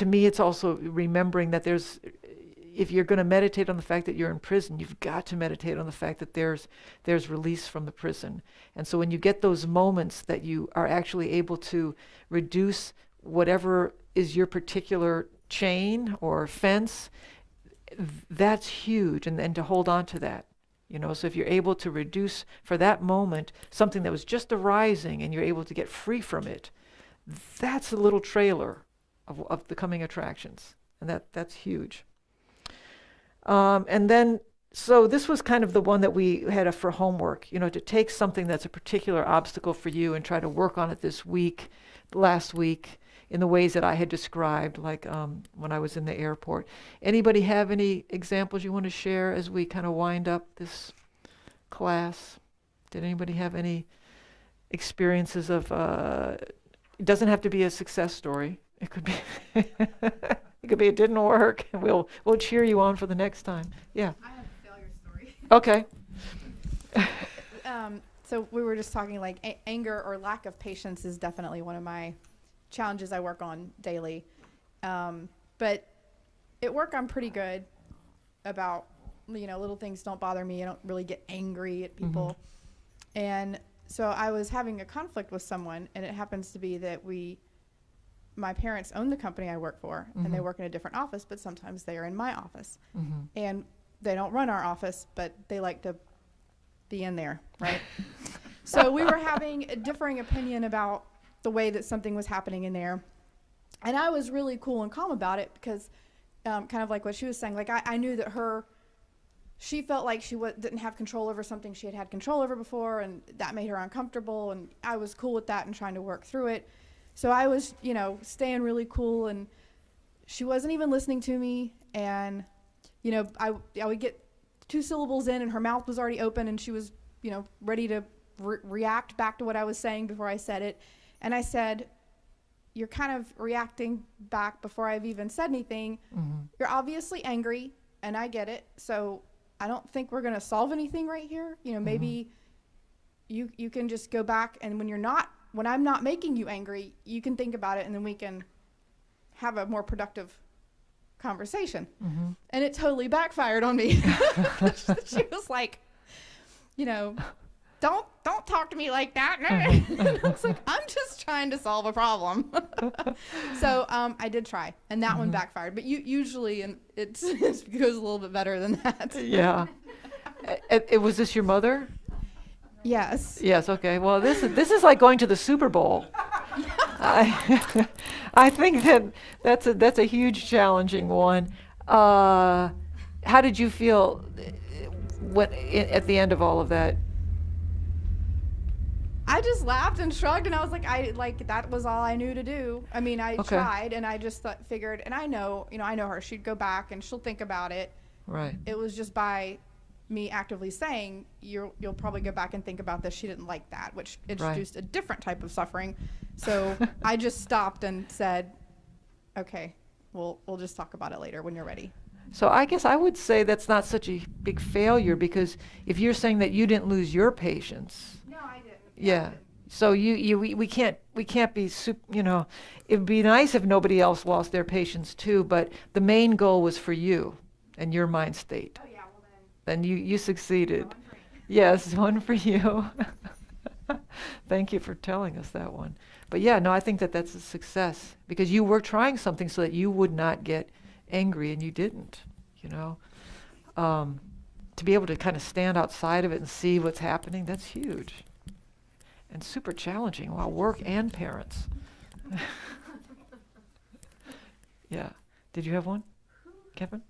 me, it's also remembering that if you're going to meditate on the fact that you're in prison, you've got to meditate on the fact that there's release from the prison. And so when you get those moments that you are actually able to reduce whatever is your particular chain or fence, that's huge, and to hold on to that. So if you're able to reduce for that moment something that was just arising and you're able to get free from it, that's a little trailer of the coming attractions. And that's huge. And then, so this was kind of the one that we had for homework, to take something that's a particular obstacle for you and try to work on it last week, in the ways that I had described, like when I was in the airport. Anybody have any examples you want to share as we kind of wind up this class? Did anybody have any experiences of, it doesn't have to be a success story. It could be it could be it didn't work, and we'll cheer you on for the next time. Yeah. I have a failure story. Okay. So we were just talking like anger or lack of patience is definitely one of my challenges I work on daily. But at work I'm pretty good about, little things don't bother me. I don't really get angry at people. Mm-hmm. And so I was having a conflict with someone, and it happens to be that my parents own the company I work for, mm-hmm. and they work in a different office, but sometimes they are in my office. Mm-hmm. And they don't run our office, but they like to be in there, right? So we were having a differing opinion about the way that something was happening in there. And I was really cool and calm about it because kind of like what she was saying, like I knew that she felt like she didn't have control over something she had control over before, and that made her uncomfortable, and I was cool with that and trying to work through it. So I was, staying really cool, and she wasn't even listening to me. And, I would get 2 syllables in, and her mouth was already open, and she was, ready to react back to what I was saying before I said it. And I said, "You're kind of reacting back before I've even said anything. Mm-hmm. You're obviously angry, and I get it. So I don't think we're going to solve anything right here. Maybe you can just go back, and when I'm not making you angry, you can think about it, and then we can have a more productive conversation." Mm-hmm. And it totally backfired on me. She was like, don't talk to me like that. And I was like, I'm just trying to solve a problem. So I did try, and that one backfired. But usually, and it goes a little bit better than that. Yeah. Was this your mother? Yes. Yes. Okay. Well, this is like going to the Super Bowl. I think that's a huge challenging one. How did you feel at the end of all of that? I just laughed and shrugged, and I was like, that was all I knew to do. I mean, I Okay. tried, and I just figured, and I know her. She'd go back and she'll think about it. Right. It was just by me actively saying, you'll probably go back and think about this. She didn't like that, which introduced a different type of suffering. So I just stopped and said, okay, we'll just talk about it later when you're ready. So I guess I would say that's not such a big failure, because if you're saying that you didn't lose your patience. No, I didn't. Yeah. So we can't be it'd be nice if nobody else lost their patience too, but the main goal was for you and your mind state. Oh yeah, well Then you succeeded. one for me. Yes, one for you. Thank you for telling us that one. But yeah, no, I think that's a success, because you were trying something so that you would not get angry, and you didn't, to be able to kind of stand outside of it and see what's happening, that's huge and super challenging. Wow, work and parents. Yeah. Did you have one, Kevin?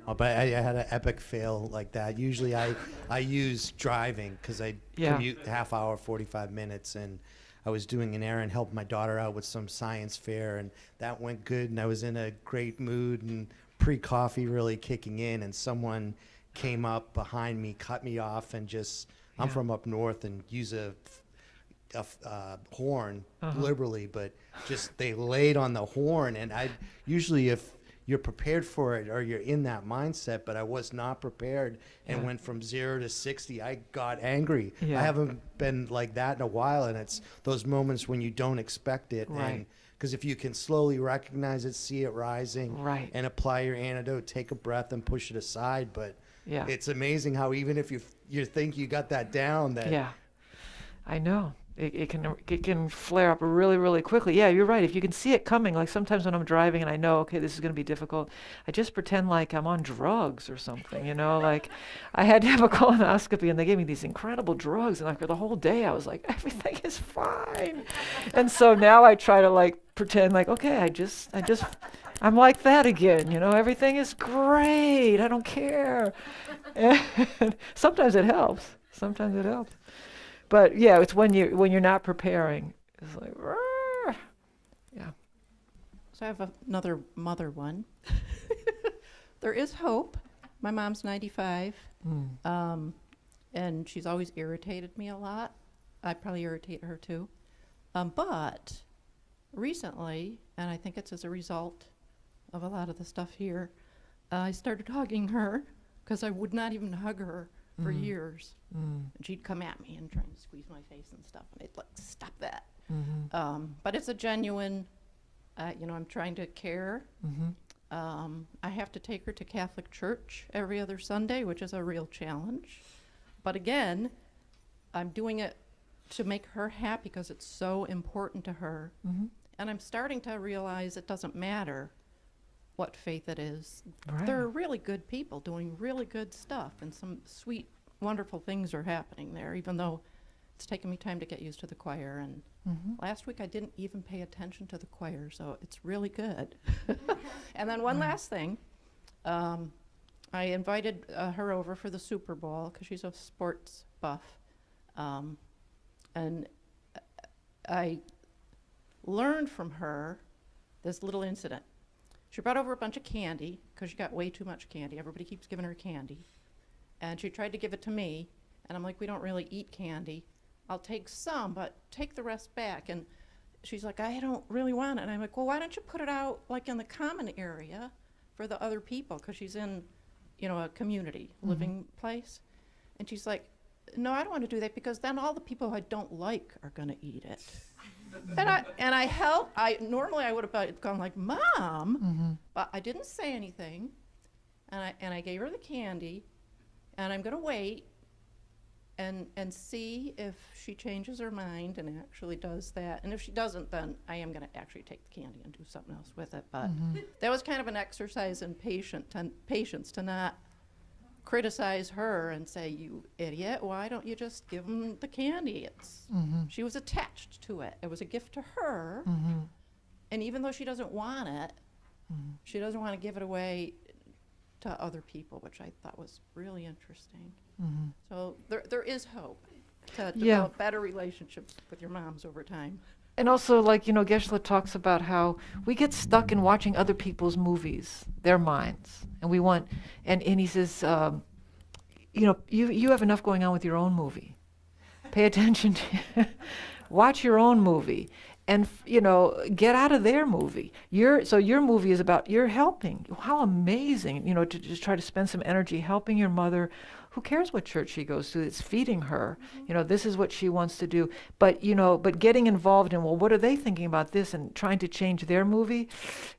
Oh, but I had an epic fail like that. Usually I use driving, because I commute half hour, 45 minutes, and I was doing an errand, helped my daughter out with some science fair, and that went good, and I was in a great mood and pre-coffee really kicking in, and someone came up behind me, cut me off, and I'm from up north and use a horn liberally, but just they laid on the horn, and I usually, if you're prepared for it or you're in that mindset, but I was not prepared and went from 0 to 60. I got angry. Yeah. I haven't been like that in a while, and it's those moments when you don't expect it. Right. Because if you can slowly recognize it, see it rising, Right. and apply your antidote, take a breath and push it aside. But Yeah. it's amazing how even if you think you got that down, that Yeah. I know. It can flare up really, really quickly. Yeah, you're right. If you can see it coming, like sometimes when I'm driving and I know, okay, this is going to be difficult, I just pretend like I'm on drugs or something, like I had to have a colonoscopy and they gave me these incredible drugs, and like for the whole day I was like, everything is fine. And so now I try to like pretend like, okay, I'm like that again, everything is great. I don't care. And sometimes it helps. But yeah, it's when you're not preparing. It's like, "Rrr." Yeah. So I have another mother one. There is hope. My mom's 95, and she's always irritated me a lot. I probably irritate her too. But recently, and I think it's as a result of a lot of the stuff here, I started hugging her, because I would not even hug her for years. And she'd come at me and try and squeeze my face and stuff, and I'd like, stop that. But it's a genuine, I'm trying to care. I have to take her to Catholic church every other Sunday, which is a real challenge. But again, I'm doing it to make her happy because it's so important to her. And I'm starting to realize it doesn't matter what faith it is. Right. There are really good people doing really good stuff, and some sweet, wonderful things are happening there, even though it's taken me time to get used to the choir. And last week I didn't even pay attention to the choir, so it's really good. And then one last thing. I invited her over for the Super Bowl because she's a sports buff. And I learned from her this little incident. She brought over a bunch of candy because she got way too much candy. Everybody keeps giving her candy. And she tried to give it to me. And I'm like, we don't really eat candy. I'll take some, but take the rest back. And she's like, I don't really want it. And I'm like, well, why don't you put it out like in the common area for the other people? Because she's in, a community living place. And she's like, no, I don't want to do that because then all the people I don't like are going to eat it. Normally I would have gone like, Mom, but I didn't say anything, and I gave her the candy, and I'm gonna wait and see if she changes her mind and actually does that, and if she doesn't, then I am gonna actually take the candy and do something else with it. But that was kind of an exercise in patience to not criticize her and say, "You idiot, why don't you just give them the candy?" She was attached to it. It was a gift to her. And even though she doesn't want it, she doesn't want to give it away to other people, which I thought was really interesting. So there is hope to develop better relationships with your moms over time. And also, like, Geshe talks about how we get stuck in watching other people's movies, their minds. And we want, and he says, you have enough going on with your own movie. Pay attention to, watch your own movie. And, get out of their movie. So your movie is about, you're helping. How amazing, to just try to spend some energy helping your mother. Who cares what church she goes to? It's feeding her. This is what she wants to do. But, but getting involved in, well, what are they thinking about this? And trying to change their movie,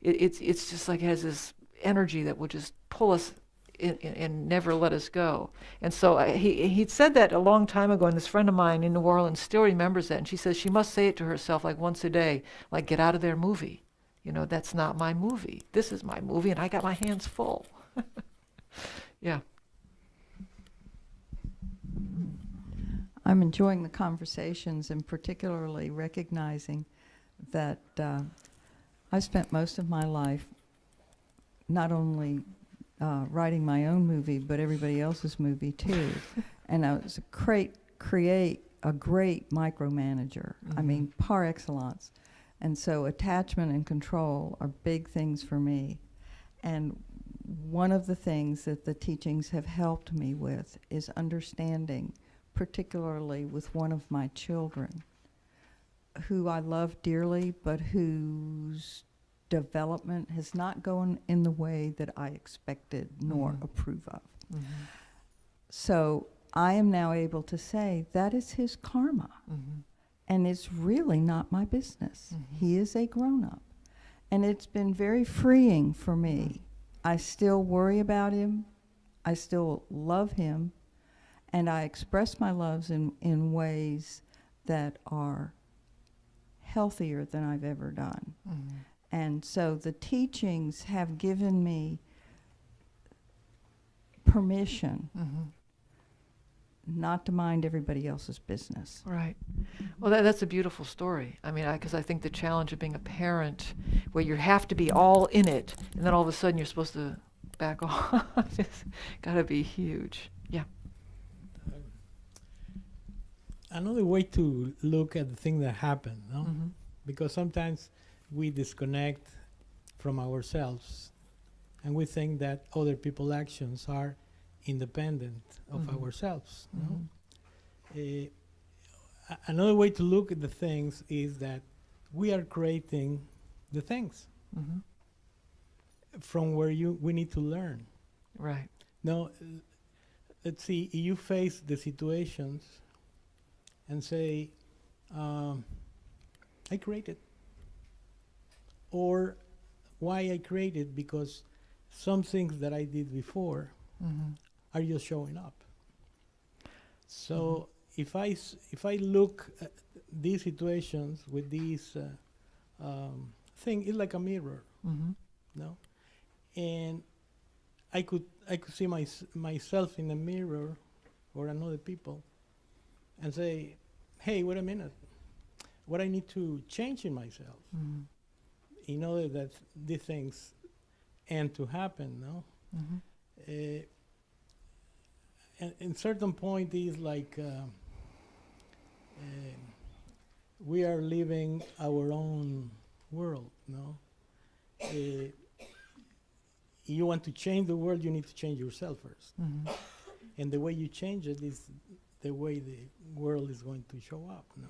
it's just like it has this energy that will just pull us in, and never let us go. And so he'd said that a long time ago, and this friend of mine in New Orleans still remembers that. And she says she must say it to herself like once a day, like, get out of their movie. That's not my movie. This is my movie, and I got my hands full. Yeah. I'm enjoying the conversations, and particularly recognizing that I spent most of my life not only writing my own movie, but everybody else's movie too. And I was create a great micromanager. I mean, par excellence. And so attachment and control are big things for me. And one of the things that the teachings have helped me with is understanding, particularly with one of my children, who I love dearly, but whose development has not gone in the way that I expected nor approve of. So I am now able to say that is his karma, and it's really not my business. He is a grown-up, and it's been very freeing for me. I still worry about him, I still love him, and I express my loves in ways that are healthier than I've ever done. And so the teachings have given me permission not to mind everybody else's business. Right. Well, that's a beautiful story. I mean, because I think the challenge of being a parent, where you have to be all in it, and then all of a sudden you're supposed to back off, it's got to be huge. Yeah. Another way to look at the thing that happened, no? Because sometimes we disconnect from ourselves, and we think that other people's actions are independent of ourselves. No? Another way to look at the things is that we are creating the things from where we need to learn. Right. Now, let's see, you face the situations and say, I created. Or why I created, because some things that I did before are just showing up. So if I look at these situations with these thing, it's like a mirror, no? And I could see myself in the mirror or another people and say, hey, wait a minute, what I need to change in myself in order that these things end to happen, no? And certain point is like we are living our own world, no? You want to change the world, you need to change yourself first. And the way you change it is the way the world is going to show up, no?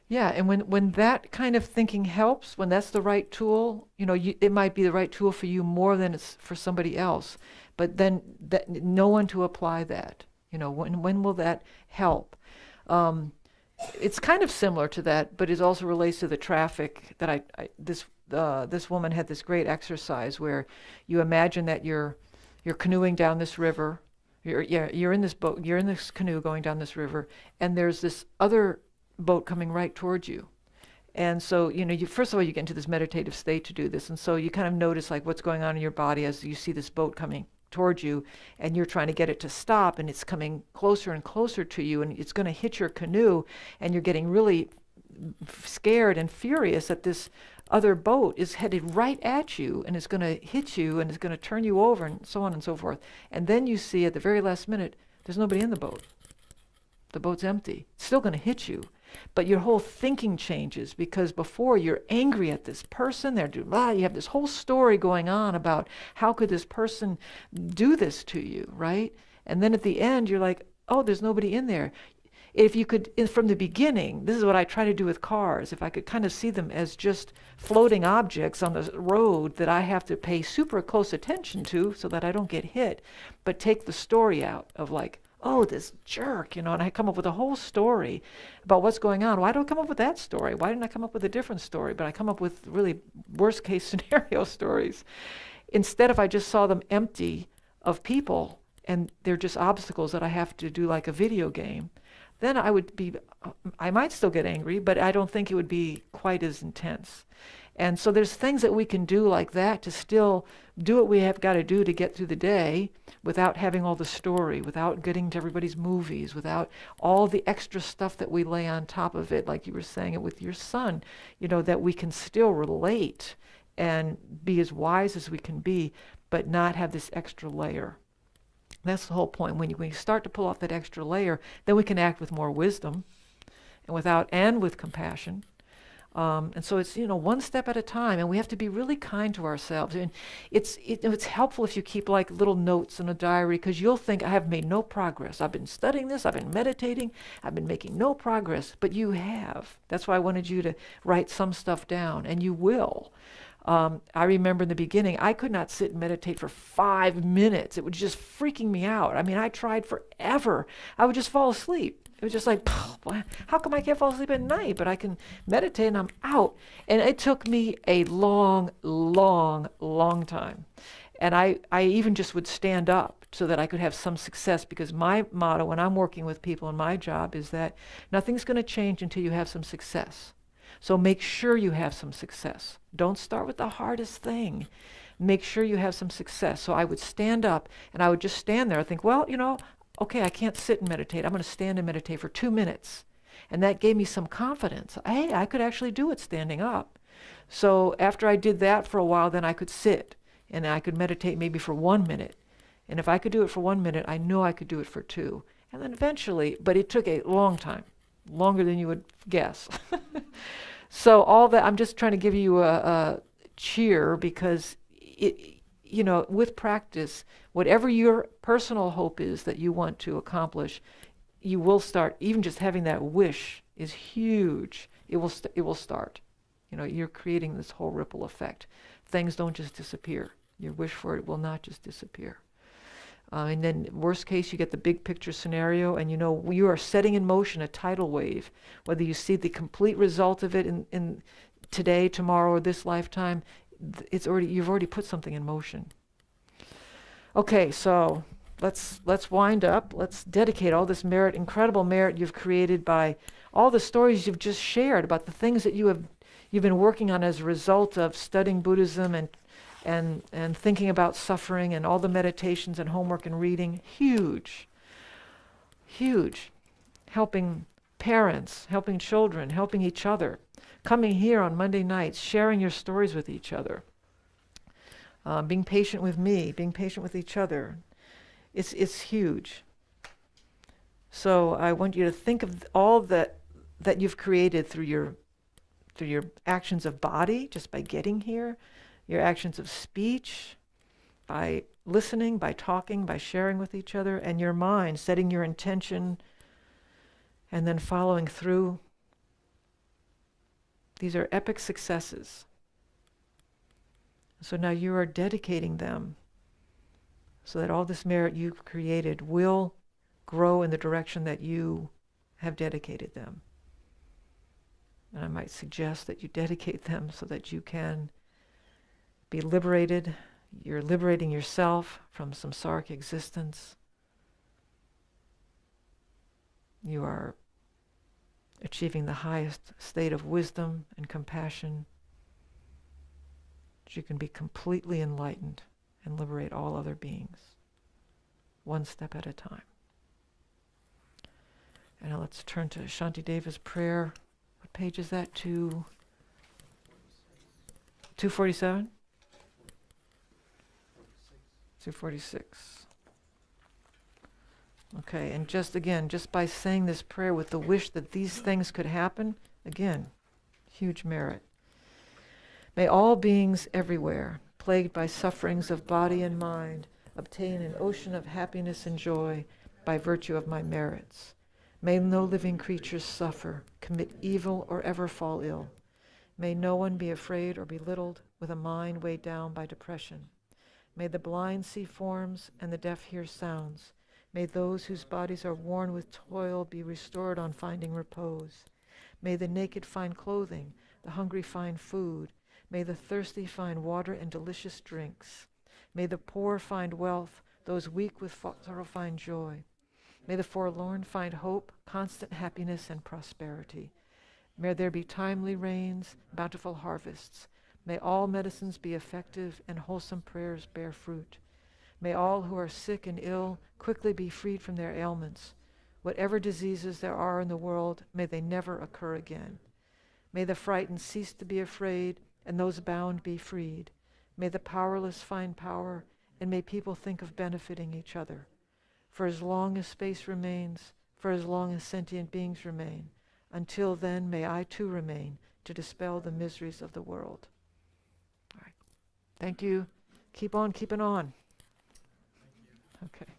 Yeah, and when that kind of thinking helps, when that's the right tool, it might be the right tool for you more than it's for somebody else. But then no one to apply that. When will that help? It's kind of similar to that, but it also relates to the traffic that this woman had this great exercise where you imagine that you're canoeing down this river. You're in this boat, you're in this canoe going down this river, and there's this other boat coming right towards you. And so, first of all, you get into this meditative state to do this. And so you kind of notice like what's going on in your body as you see this boat coming towards you, and you're trying to get it to stop, and it's coming closer and closer to you, and it's going to hit your canoe, and you're getting really scared and furious that this other boat is headed right at you and is going to hit you and is going to turn you over and so on and so forth. And then you see at the very last minute, there's nobody in the boat. The boat's empty. It's still going to hit you. But your whole thinking changes, because before you're angry at this person, you have this whole story going on about how could this person do this to you, right? And then at the end, you're like, oh, there's nobody in there. If you could, from the beginning, this is what I try to do with cars, if I could kind of see them as just floating objects on the road that I have to pay super close attention to so that I don't get hit, but take the story out of like, oh, this jerk, and I come up with a whole story about what's going on. Why don't I come up with that story? Why didn't I come up with a different story? But I come up with really worst case scenario stories. Instead, if I just saw them empty of people and they're just obstacles that I have to do like a video game, then I might still get angry, but I don't think it would be quite as intense. And so there's things that we can do like that to still do what we have got to do to get through the day without having all the story, without getting to everybody's movies, without all the extra stuff that we lay on top of it, like you were saying it with your son, that we can still relate and be as wise as we can be, but not have this extra layer. That's the whole point. When you start to pull off that extra layer, then we can act with more wisdom and with compassion. And so it's, one step at a time, and we have to be really kind to ourselves. And it's helpful if you keep like little notes in a diary, because you'll think, I have made no progress. I've been studying this, I've been meditating, I've been making no progress, but you have. That's why I wanted you to write some stuff down, and you will. I remember in the beginning, I could not sit and meditate for 5 minutes. It was just freaking me out. I mean, I tried forever. I would just fall asleep. It was just like, how come I can't fall asleep at night, but I can meditate and I'm out? And it took me a long, long, long time. And I even just would stand up so that I could have some success, because my motto when I'm working with people in my job is that nothing's going to change until you have some success. So make sure you have some success. Don't start with the hardest thing. Make sure you have some success. So I would stand up and I would just stand there. I think, well, okay, I can't sit and meditate. I'm going to stand and meditate for 2 minutes. And that gave me some confidence. Hey, I could actually do it standing up. So after I did that for a while, then I could sit and I could meditate maybe for 1 minute. And if I could do it for 1 minute, I know I could do it for 2. And then eventually, but it took a long time, longer than you would guess. So all that, I'm just trying to give you a cheer, because with practice, whatever your personal hope is that you want to accomplish, you will start. Even just having that wish is huge. It will start. You're creating this whole ripple effect. Things don't just disappear. Your wish for it will not just disappear. And then worst case, you get the big picture scenario, and you are setting in motion a tidal wave. Whether you see the complete result of it in today, tomorrow, or this lifetime, you've already put something in motion. Okay, so let's wind up. Let's dedicate all this merit, incredible merit you've created by all the stories you've just shared about the things that you've been working on as a result of studying Buddhism and thinking about suffering, and all the meditations and homework and reading. Huge. Helping parents, helping children, helping each other. Coming here on Monday nights, sharing your stories with each other. Being patient with me, being patient with each other. It's huge. So I want you to think of all that you've created through your actions of body, just by getting here, your actions of speech, by listening, by talking, by sharing with each other, and your mind, setting your intention and then following through. These are epic successes. So now you are dedicating them so that all this merit you've created will grow in the direction that you have dedicated them. And I might suggest that you dedicate them so that you can be liberated. You're liberating yourself from samsaric existence. You are achieving the highest state of wisdom and compassion. You can be completely enlightened and liberate all other beings. one step at a time. And now let's turn to Shantideva's prayer. What page is that? 247? 246. Okay, and just by saying this prayer with the wish that these things could happen, again, huge merit. May all beings everywhere, plagued by sufferings of body and mind, obtain an ocean of happiness and joy by virtue of my merits. May no living creatures suffer, commit evil, or ever fall ill. May no one be afraid or belittled with a mind weighed down by depression. May the blind see forms and the deaf hear sounds. May those whose bodies are worn with toil be restored on finding repose. May the naked find clothing, the hungry find food. May the thirsty find water and delicious drinks. May the poor find wealth, those weak with sorrow find joy. May the forlorn find hope, constant happiness, and prosperity. May there be timely rains, bountiful harvests. May all medicines be effective and wholesome prayers bear fruit. May all who are sick and ill quickly be freed from their ailments. Whatever diseases there are in the world, may they never occur again. May the frightened cease to be afraid, and those bound be freed. May the powerless find power, and may people think of benefiting each other. For as long as space remains, for as long as sentient beings remain, until then may I too remain to dispel the miseries of the world. All right. Thank you. Keep on keeping on. Okay.